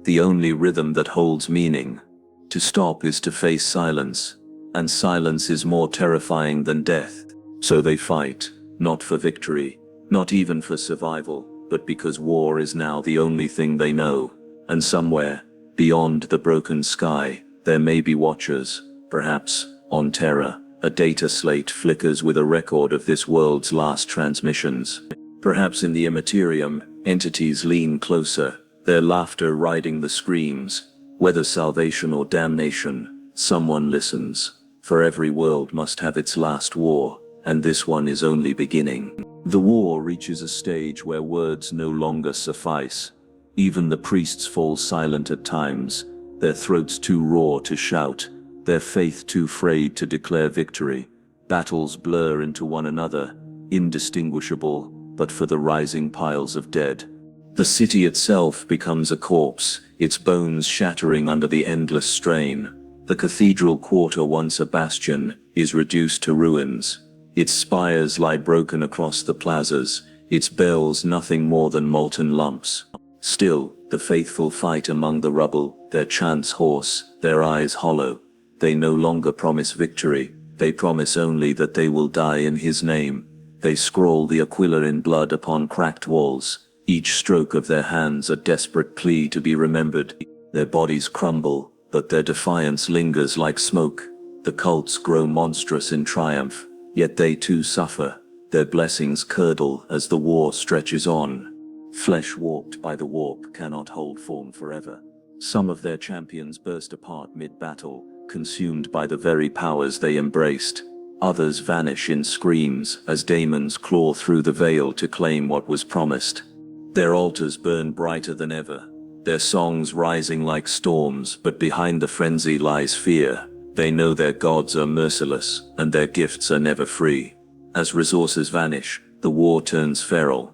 the only rhythm that holds meaning. To stop is to face silence, and silence is more terrifying than death. So they fight, not for victory, not even for survival, but because war is now the only thing they know. And somewhere, beyond the broken sky, there may be watchers, perhaps, on Terra. A data slate flickers with a record of this world's last transmissions. Perhaps in the Imperium, entities lean closer, their laughter riding the screams. Whether salvation or damnation, someone listens. For every world must have its last war, and this one is only beginning. The war reaches a stage where words no longer suffice. Even the priests fall silent at times, their throats too raw to shout, their faith too frayed to declare victory. Battles blur into one another, indistinguishable, but for the rising piles of dead. The city itself becomes a corpse, its bones shattering under the endless strain. The cathedral quarter, once a bastion, is reduced to ruins. Its spires lie broken across the plazas, its bells nothing more than molten lumps. Still, the faithful fight among the rubble, their chants hoarse, their eyes hollow. They no longer promise victory, they promise only that they will die in his name. They scrawl the Aquila in blood upon cracked walls, each stroke of their hands a desperate plea to be remembered. Their bodies crumble, but their defiance lingers like smoke. The cults grow monstrous in triumph, yet they too suffer. Their blessings curdle as the war stretches on. Flesh warped by the warp cannot hold form forever. Some of their champions burst apart mid-battle, consumed by the very powers they embraced. Others vanish in screams as daemons claw through the veil to claim what was promised. Their altars burn brighter than ever, their songs rising like storms, but behind the frenzy lies fear. They know their gods are merciless, and their gifts are never free. As resources vanish, the war turns feral.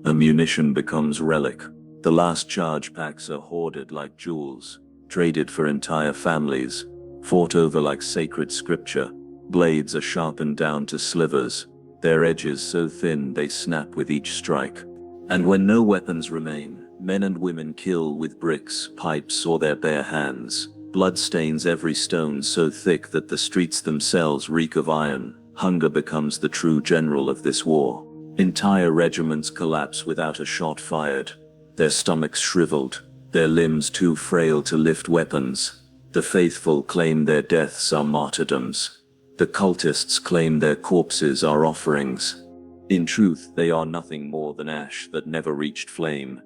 Ammunition becomes relic. The last charge packs are hoarded like jewels, traded for entire families, fought over like sacred scripture. Blades are sharpened down to slivers, their edges so thin they snap with each strike. And when no weapons remain, men and women kill with bricks, pipes, or their bare hands. Blood stains every stone so thick that the streets themselves reek of iron. Hunger becomes the true general of this war. Entire regiments collapse without a shot fired, their stomachs shriveled, their limbs too frail to lift weapons. The faithful claim their deaths are martyrdoms. The cultists claim their corpses are offerings. In truth, they are nothing more than ash that never reached flame.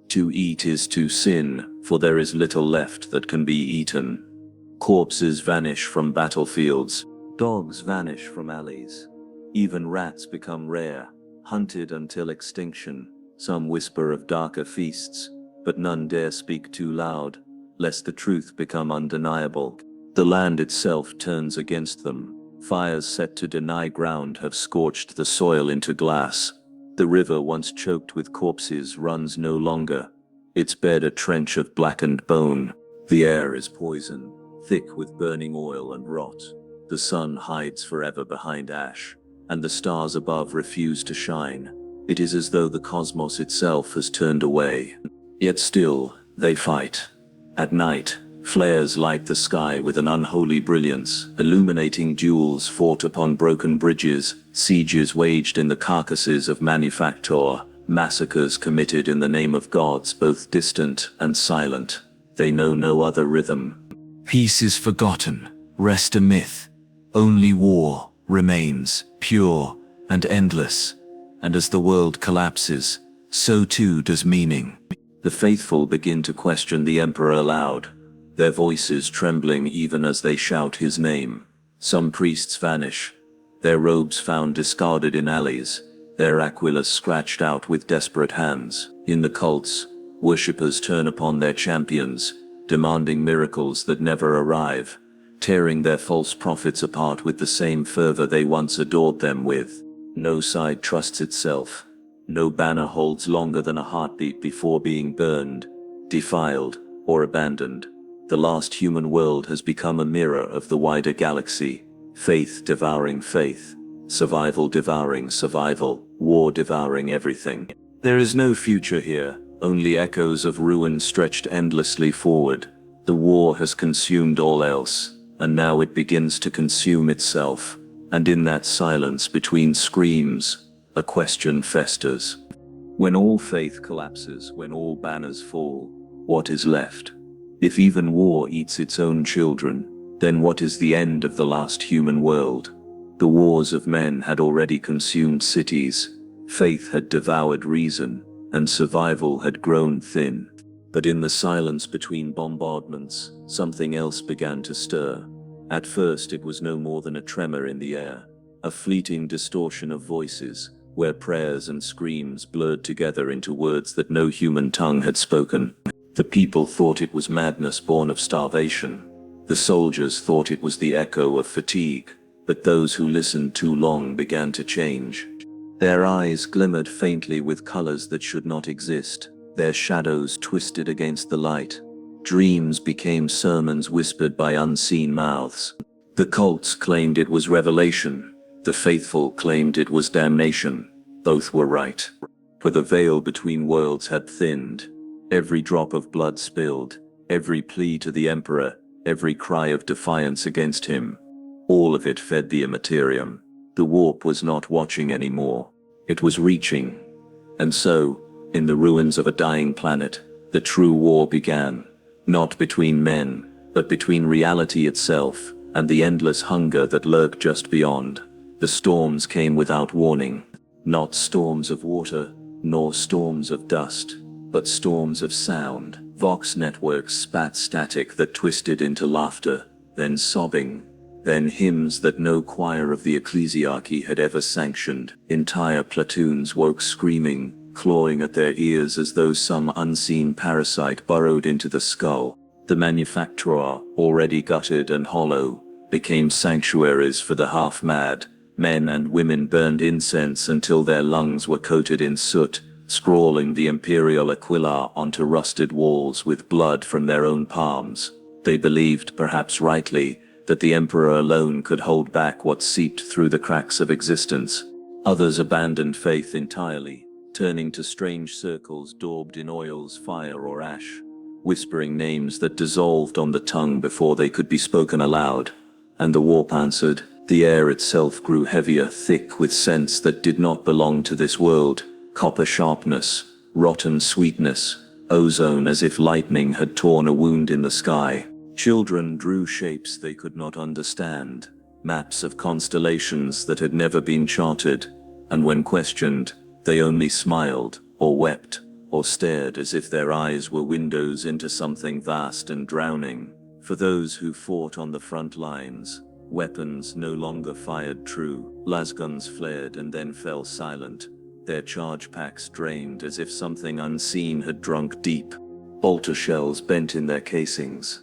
To eat is to sin, for there is little left that can be eaten. Corpses vanish from battlefields. Dogs vanish from alleys. Even rats become rare, hunted until extinction. Some whisper of darker feasts, but none dare speak too loud, lest the truth become undeniable. The land itself turns against them. Fires set to deny ground have scorched the soil into glass. The river once choked with corpses runs no longer, its bed a trench of blackened bone. The air is poison, thick with burning oil and rot. The sun hides forever behind ash, and the stars above refuse to shine. It is as though the cosmos itself has turned away. Yet still, they fight. At night, flares light the sky with an unholy brilliance, illuminating duels fought upon broken bridges, sieges waged in the carcasses of manufacture, massacres committed in the name of gods both distant and silent. They know no other rhythm. Peace is forgotten, rest a myth. Only war remains, pure and endless. And as the world collapses, so too does meaning. The faithful begin to question the Emperor aloud, their voices trembling even as they shout his name. Some priests vanish, their robes found discarded in alleys, their aquilus scratched out with desperate hands. In the cults, worshippers turn upon their champions, demanding miracles that never arrive, tearing their false prophets apart with the same fervor they once adored them with. No side trusts itself. No banner holds longer than a heartbeat before being burned, defiled, or abandoned. The last human world has become a mirror of the wider galaxy, faith devouring faith, survival devouring survival, war devouring everything. There is no future here, only echoes of ruin stretched endlessly forward. The war has consumed all else, and now it begins to consume itself. And in that silence between screams, a question festers. When all faith collapses, when all banners fall, what is left? If even war eats its own children, then what is the end of the last human world? The wars of men had already consumed cities, faith had devoured reason, and survival had grown thin. But in the silence between bombardments, something else began to stir. At first it was no more than a tremor in the air, a fleeting distortion of voices, where prayers and screams blurred together into words that no human tongue had spoken. The people thought it was madness born of starvation. The soldiers thought it was the echo of fatigue, but those who listened too long began to change. Their eyes glimmered faintly with colors that should not exist, their shadows twisted against the light. Dreams became sermons whispered by unseen mouths. The cults claimed it was revelation. The faithful claimed it was damnation. Both were right. For the veil between worlds had thinned. Every drop of blood spilled, every plea to the Emperor, every cry of defiance against him. All of it fed the immaterium. The warp was not watching anymore. It was reaching. And so, in the ruins of a dying planet, the true war began. Not between men, but between reality itself, and the endless hunger that lurked just beyond. The storms came without warning. Not storms of water, nor storms of dust, but storms of sound. Vox networks spat static that twisted into laughter, then sobbing, then hymns that no choir of the ecclesiarchy had ever sanctioned. Entire platoons woke screaming, clawing at their ears as though some unseen parasite burrowed into the skull. The manufacturer, already gutted and hollow, became sanctuaries for the half-mad. Men and women burned incense until their lungs were coated in soot, scrawling the imperial aquila onto rusted walls with blood from their own palms. They believed, perhaps rightly, that the emperor alone could hold back what seeped through the cracks of existence. Others abandoned faith entirely, turning to strange circles daubed in oils, fire, or ash, whispering names that dissolved on the tongue before they could be spoken aloud. And the warp answered. The air itself grew heavier, thick with scents that did not belong to this world. Copper sharpness, rotten sweetness, ozone as if lightning had torn a wound in the sky. Children drew shapes they could not understand, maps of constellations that had never been charted, and when questioned, they only smiled, or wept, or stared as if their eyes were windows into something vast and drowning. For those who fought on the front lines, weapons no longer fired true. Lasguns flared and then fell silent, their charge packs drained as if something unseen had drunk deep. Bolter shells bent in their casings.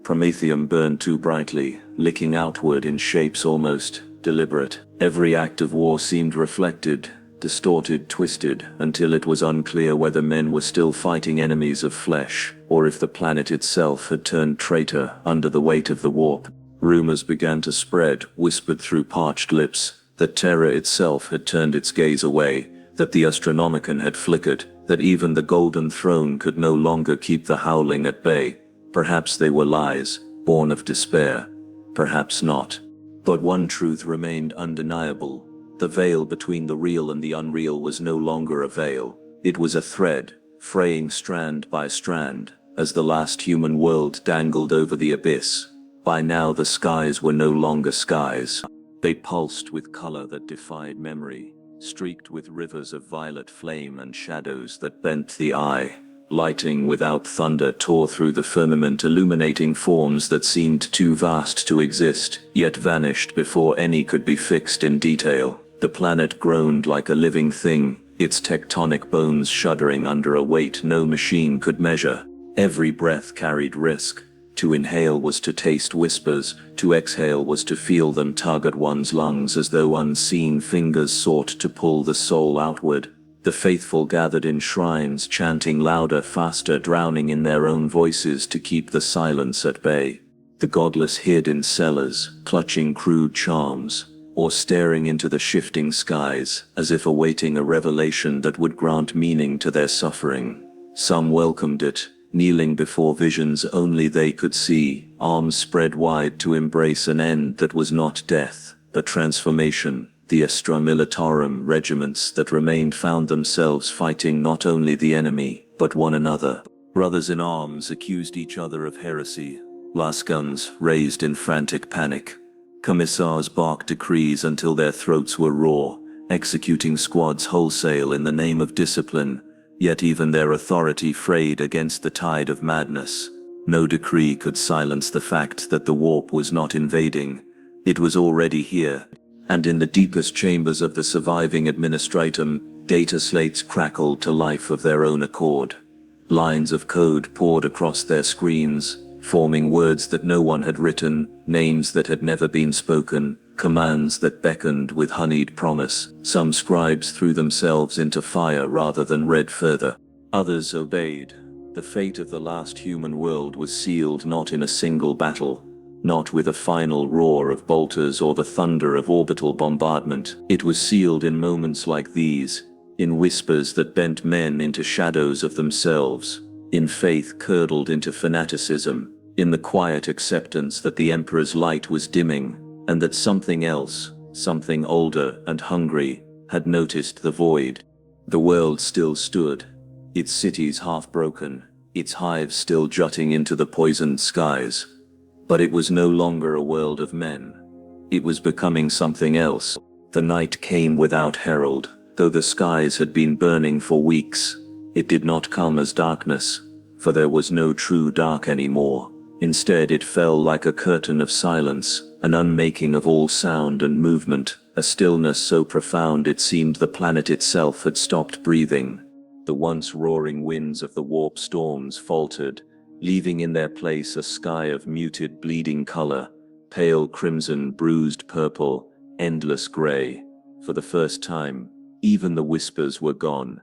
Promethium burned too brightly, licking outward in shapes almost deliberate. Every act of war seemed reflected, distorted, twisted, until it was unclear whether men were still fighting enemies of flesh, or if the planet itself had turned traitor under the weight of the warp. Rumors began to spread, whispered through parched lips, that Terra itself had turned its gaze away, that the Astronomicon had flickered, that even the Golden Throne could no longer keep the howling at bay. Perhaps they were lies, born of despair. Perhaps not. But one truth remained undeniable. The veil between the real and the unreal was no longer a veil. It was a thread, fraying strand by strand, as the last human world dangled over the abyss. By now the skies were no longer skies. They pulsed with color that defied memory, streaked with rivers of violet flame and shadows that bent the eye. Lightning without thunder tore through the firmament, illuminating forms that seemed too vast to exist, yet vanished before any could be fixed in detail. The planet groaned like a living thing, its tectonic bones shuddering under a weight no machine could measure. Every breath carried risk. To inhale was to taste whispers, to exhale was to feel them tug at one's lungs as though unseen fingers sought to pull the soul outward. The faithful gathered in shrines, chanting louder, faster, drowning in their own voices to keep the silence at bay. The godless hid in cellars, clutching crude charms, or staring into the shifting skies, as if awaiting a revelation that would grant meaning to their suffering. Some welcomed it, kneeling before visions only they could see, arms spread wide to embrace an end that was not death, but transformation. The Extra Militarum regiments that remained found themselves fighting not only the enemy, but one another. Brothers in arms accused each other of heresy. Lasguns raised in frantic panic. Commissars barked decrees until their throats were raw, executing squads wholesale in the name of discipline, yet even their authority frayed against the tide of madness. No decree could silence the fact that the warp was not invading. It was already here, and in the deepest chambers of the surviving administratum, data slates crackled to life of their own accord. Lines of code poured across their screens, forming words that no one had written, names that had never been spoken, commands that beckoned with honeyed promise. Some scribes threw themselves into fire rather than read further. Others obeyed. The fate of the last human world was sealed not in a single battle, not with a final roar of bolters or the thunder of orbital bombardment. It was sealed in moments like these, in whispers that bent men into shadows of themselves, in faith curdled into fanaticism, in the quiet acceptance that the Emperor's light was dimming, and that something else, something older and hungry, had noticed the void. The world still stood, its cities half broken, its hives still jutting into the poisoned skies. But it was no longer a world of men. It was becoming something else. The night came without herald, though the skies had been burning for weeks. It did not come as darkness, for there was no true dark anymore. Instead, it fell like a curtain of silence, an unmaking of all sound and movement, a stillness so profound it seemed the planet itself had stopped breathing. The once roaring winds of the warp storms faltered, leaving in their place a sky of muted bleeding color, pale crimson, bruised purple, endless gray. For the first time, even the whispers were gone.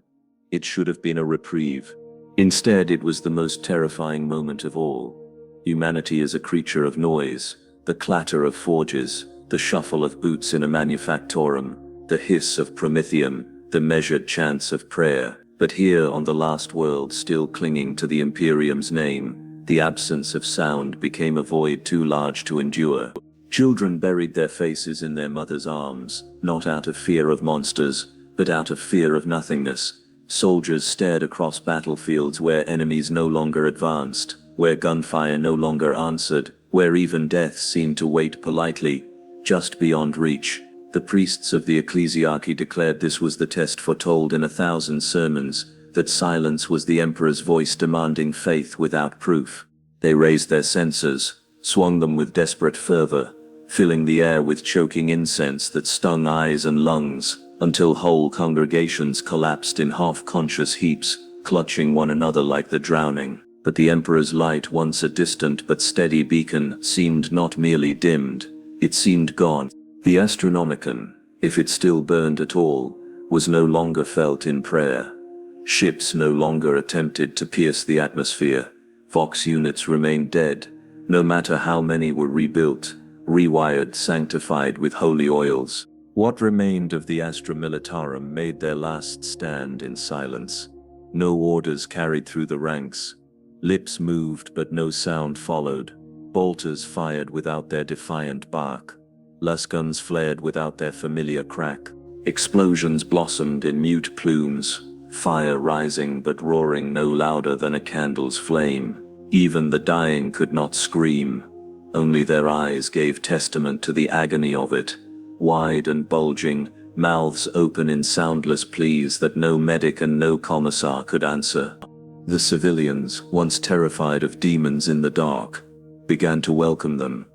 It should have been a reprieve. Instead, it was the most terrifying moment of all. Humanity is a creature of noise, the clatter of forges, the shuffle of boots in a manufactorum, the hiss of Promethium, the measured chants of prayer. But here on the last world, still clinging to the Imperium's name, the absence of sound became a void too large to endure. Children buried their faces in their mothers' arms, not out of fear of monsters, but out of fear of nothingness. Soldiers stared across battlefields where enemies no longer advanced, where gunfire no longer answered, where even death seemed to wait politely, just beyond reach. The priests of the ecclesiarchy declared this was the test foretold in 1,000 sermons, that silence was the emperor's voice demanding faith without proof. They raised their censers, swung them with desperate fervor, filling the air with choking incense that stung eyes and lungs, until whole congregations collapsed in half-conscious heaps, clutching one another like the drowning. But the emperor's light, once a distant but steady beacon, seemed not merely dimmed, it seemed gone. The Astronomicon, if it still burned at all, was no longer felt in prayer. Ships no longer attempted to pierce the atmosphere. Vox units remained dead, no matter how many were rebuilt, rewired, sanctified with holy oils. What remained of the Astra Militarum made their last stand in silence. No orders carried through the ranks. Lips moved but no sound followed. Bolters fired without their defiant bark. Lasguns flared without their familiar crack. Explosions blossomed in mute plumes, fire rising but roaring no louder than a candle's flame. Even the dying could not scream. Only their eyes gave testament to the agony of it, wide and bulging, mouths open in soundless pleas that no medic and no commissar could answer. The civilians, once terrified of demons in the dark, began to welcome them.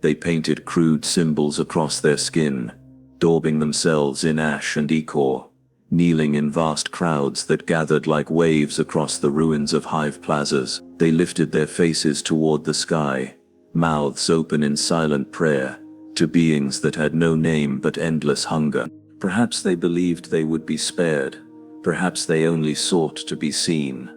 They painted crude symbols across their skin, daubing themselves in ash and ichor, kneeling in vast crowds that gathered like waves across the ruins of hive plazas. They lifted their faces toward the sky, mouths open in silent prayer, to beings that had no name but endless hunger. Perhaps they believed they would be spared, perhaps they only sought to be seen.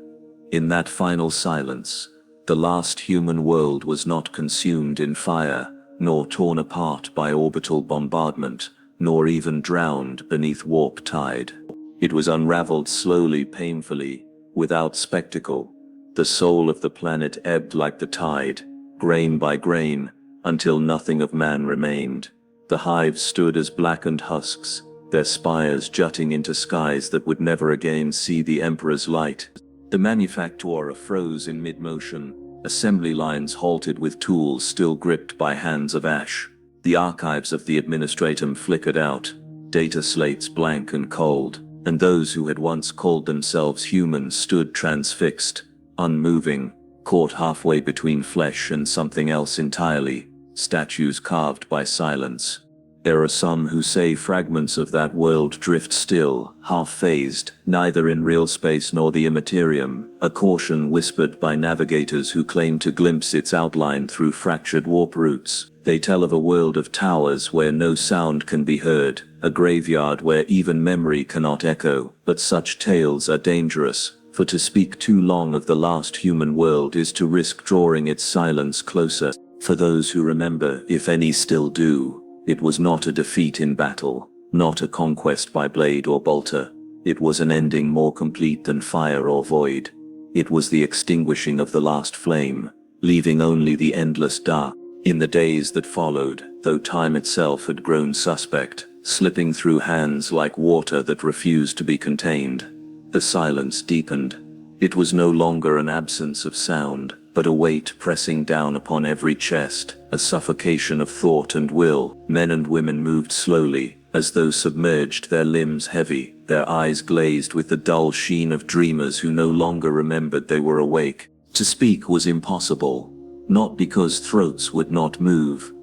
In that final silence, the last human world was not consumed in fire, nor torn apart by orbital bombardment, nor even drowned beneath warp tide. It was unraveled slowly, painfully, without spectacle. The soul of the planet ebbed like the tide, grain by grain, until nothing of man remained. The hives stood as blackened husks, their spires jutting into skies that would never again see the Emperor's light. The manufactura froze in mid-motion, assembly lines halted with tools still gripped by hands of ash. The archives of the administratum flickered out, data slates blank and cold, and those who had once called themselves human stood transfixed, unmoving, caught halfway between flesh and something else entirely, statues carved by silence. There are some who say fragments of that world drift still, half-phased, neither in real space nor the immaterium, a caution whispered by navigators who claim to glimpse its outline through fractured warp routes. They tell of a world of towers where no sound can be heard, a graveyard where even memory cannot echo, but such tales are dangerous, for to speak too long of the last human world is to risk drawing its silence closer. For those who remember, if any still do, it was not a defeat in battle, not a conquest by blade or bolter. It was an ending more complete than fire or void. It was the extinguishing of the last flame, leaving only the endless dark. In the days that followed, though time itself had grown suspect, slipping through hands like water that refused to be contained, the silence deepened. It was no longer an absence of sound, but a weight pressing down upon every chest, a suffocation of thought and will. Men and women moved slowly, as though submerged, their limbs heavy, their eyes glazed with the dull sheen of dreamers who no longer remembered they were awake. To speak was impossible, not because throats would not move,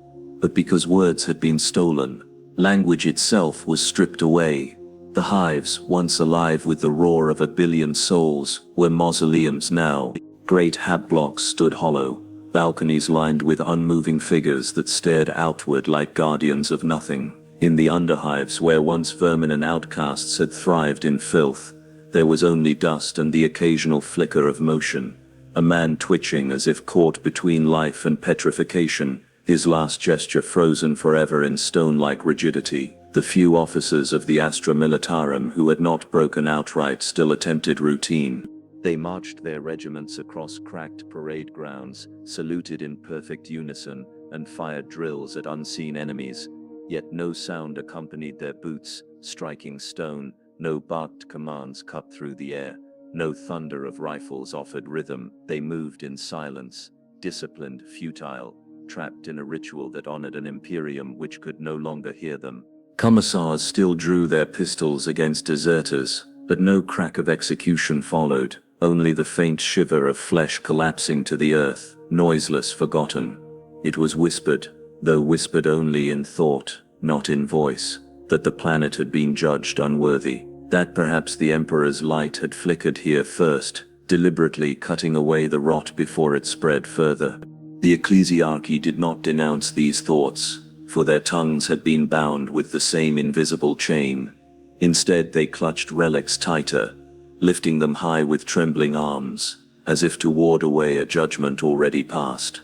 but because words had been stolen. Language itself was stripped away. The hives, once alive with the roar of 1 billion souls, were mausoleums now. Great hab blocks stood hollow, balconies lined with unmoving figures that stared outward like guardians of nothing. In the underhives where once vermin and outcasts had thrived in filth, there was only dust and the occasional flicker of motion. A man twitching as if caught between life and petrification, his last gesture frozen forever in stone-like rigidity. The few officers of the Astra Militarum who had not broken outright still attempted routine. They marched their regiments across cracked parade grounds, saluted in perfect unison, and fired drills at unseen enemies. Yet no sound accompanied their boots striking stone, no barked commands cut through the air. No thunder of rifles offered rhythm. They moved in silence, disciplined, futile, trapped in a ritual that honored an imperium which could no longer hear them. Commissars still drew their pistols against deserters, but no crack of execution followed, only the faint shiver of flesh collapsing to the earth, noiseless, forgotten. It was whispered, though whispered only in thought, not in voice, that the planet had been judged unworthy, that perhaps the Emperor's light had flickered here first, deliberately cutting away the rot before it spread further. The ecclesiarchy did not denounce these thoughts, for their tongues had been bound with the same invisible chain. Instead they clutched relics tighter, lifting them high with trembling arms, as if to ward away a judgment already past.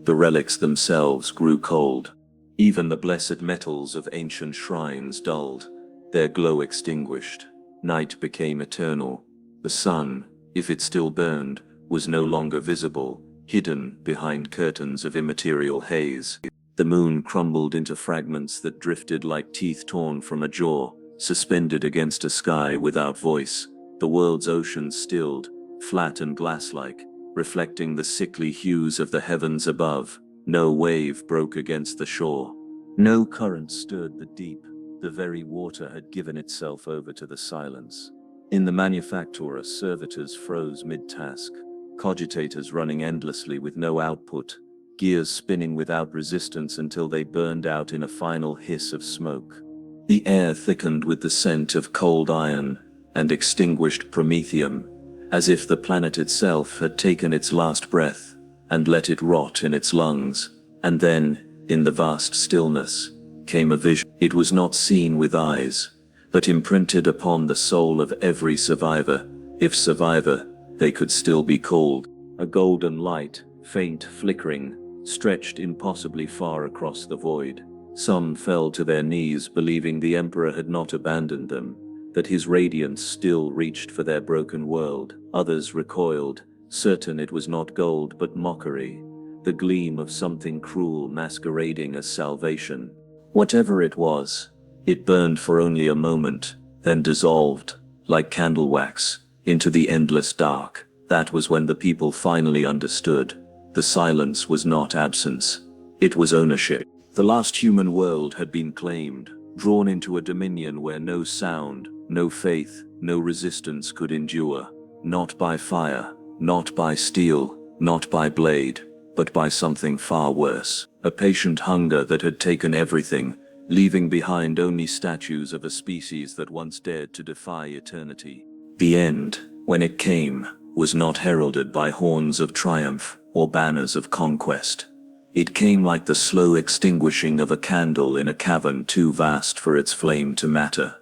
The relics themselves grew cold. Even the blessed metals of ancient shrines dulled, their glow extinguished. Night became eternal. The sun, if it still burned, was no longer visible, hidden behind curtains of immaterial haze. The moon crumbled into fragments that drifted like teeth torn from a jaw, suspended against a sky without voice. The world's oceans stilled, flat and glass-like, reflecting the sickly hues of the heavens above. No wave broke against the shore. No current stirred the deep. The very water had given itself over to the silence. In the manufactura, servitors froze mid-task, cogitators running endlessly with no output, gears spinning without resistance until they burned out in a final hiss of smoke. The air thickened with the scent of cold iron and extinguished promethium, as if the planet itself had taken its last breath and let it rot in its lungs. And then, in the vast stillness, came a vision. It was not seen with eyes, but imprinted upon the soul of every survivor, if survivor they could still be called. A golden light, faint, flickering, stretched impossibly far across the void. Some fell to their knees, believing the Emperor had not abandoned them, that his radiance still reached for their broken world. Others recoiled, certain it was not gold but mockery, the gleam of something cruel masquerading as salvation. Whatever it was, it burned for only a moment, then dissolved, like candle wax, into the endless dark. That was when the people finally understood. The silence was not absence, it was ownership. The last human world had been claimed, drawn into a dominion where no sound, no faith, no resistance could endure. Not by fire, not by steel, not by blade, but by something far worse. A patient hunger that had taken everything, leaving behind only statues of a species that once dared to defy eternity. The end, when it came, was not heralded by horns of triumph or banners of conquest. It came like the slow extinguishing of a candle in a cavern too vast for its flame to matter.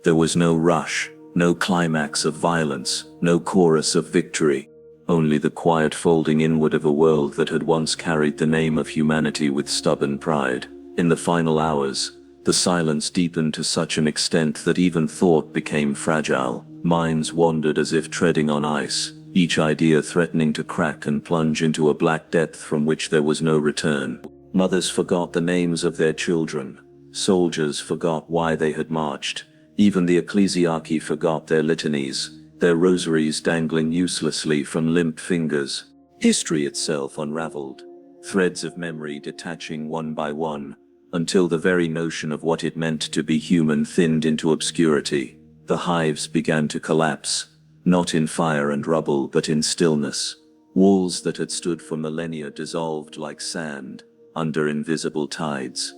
There was no rush, no climax of violence, no chorus of victory, only the quiet folding inward of a world that had once carried the name of humanity with stubborn pride. In the final hours, the silence deepened to such an extent that even thought became fragile. Minds wandered as if treading on ice, each idea threatening to crack and plunge into a black depth from which there was no return. Mothers forgot the names of their children. Soldiers forgot why they had marched. Even the ecclesiarchy forgot their litanies, their rosaries dangling uselessly from limp fingers. History itself unraveled, threads of memory detaching one by one, until the very notion of what it meant to be human thinned into obscurity. The hives began to collapse, not in fire and rubble but in stillness. Walls that had stood for millennia dissolved like sand, under invisible tides.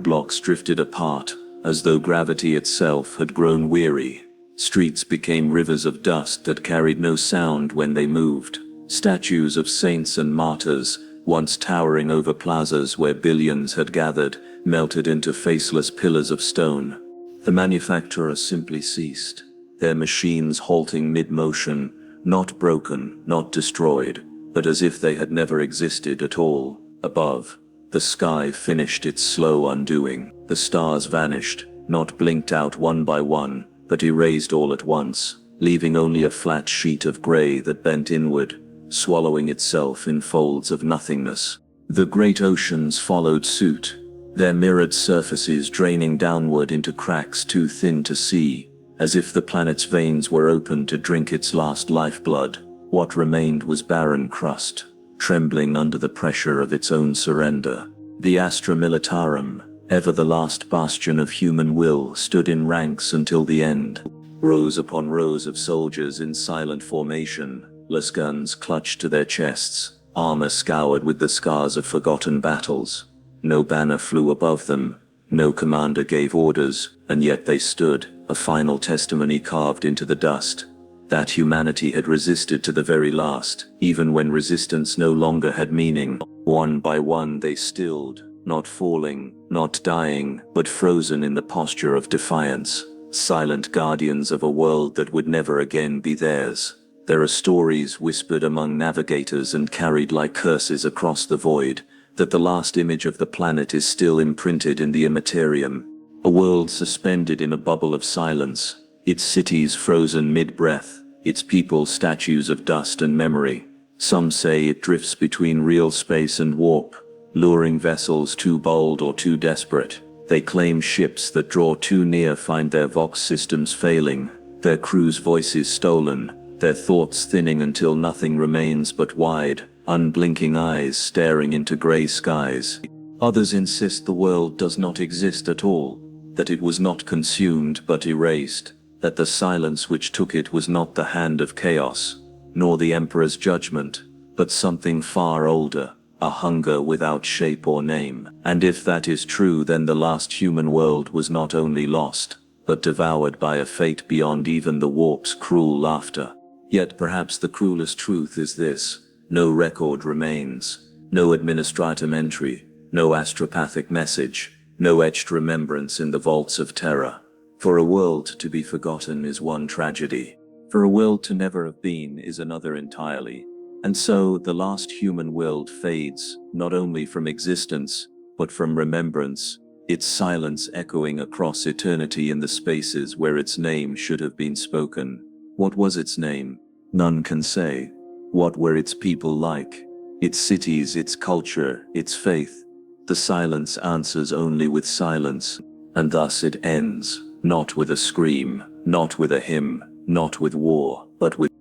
Blocks drifted apart, as though gravity itself had grown weary. Streets became rivers of dust that carried no sound when they moved. Statues of saints and martyrs, once towering over plazas where billions had gathered, melted into faceless pillars of stone. The manufacturers simply ceased, their machines halting mid-motion, not broken, not destroyed, but as if they had never existed at all. Above, the sky finished its slow undoing. The stars vanished, not blinked out one by one, but erased all at once, leaving only a flat sheet of gray that bent inward, swallowing itself in folds of nothingness. The great oceans followed suit, their mirrored surfaces draining downward into cracks too thin to see, as if the planet's veins were open to drink its last lifeblood. What remained was barren crust, trembling under the pressure of its own surrender. The Astra Militarum, ever the last bastion of human will, stood in ranks until the end. Rows upon rows of soldiers in silent formation, las guns clutched to their chests, armor scoured with the scars of forgotten battles. No banner flew above them, no commander gave orders, and yet they stood, a final testimony carved into the dust, that humanity had resisted to the very last, even when resistance no longer had meaning. One by one they stilled, not falling, not dying, but frozen in the posture of defiance, silent guardians of a world that would never again be theirs. There are stories whispered among navigators and carried like curses across the void, that the last image of the planet is still imprinted in the Immaterium, a world suspended in a bubble of silence, its cities frozen mid-breath, its people statues of dust and memory. Some say it drifts between real space and warp, luring vessels too bold or too desperate. They claim ships that draw too near find their vox systems failing, their crew's voices stolen, their thoughts thinning until nothing remains but wide, unblinking eyes staring into gray skies. Others insist the world does not exist at all, that it was not consumed but erased, that the silence which took it was not the hand of chaos, nor the Emperor's judgment, but something far older, a hunger without shape or name. And if that is true, then the last human world was not only lost, but devoured by a fate beyond even the warp's cruel laughter. Yet perhaps the cruelest truth is this: no record remains, no administratum entry, no astropathic message, no etched remembrance in the vaults of terror. For a world to be forgotten is one tragedy. For a world to never have been is another entirely. And so the last human world fades, not only from existence, but from remembrance, its silence echoing across eternity in the spaces where its name should have been spoken. What was its name? None can say. What were its people like? Its cities, its culture, its faith? The silence answers only with silence, and thus it ends, not with a scream, not with a hymn, not with war, but with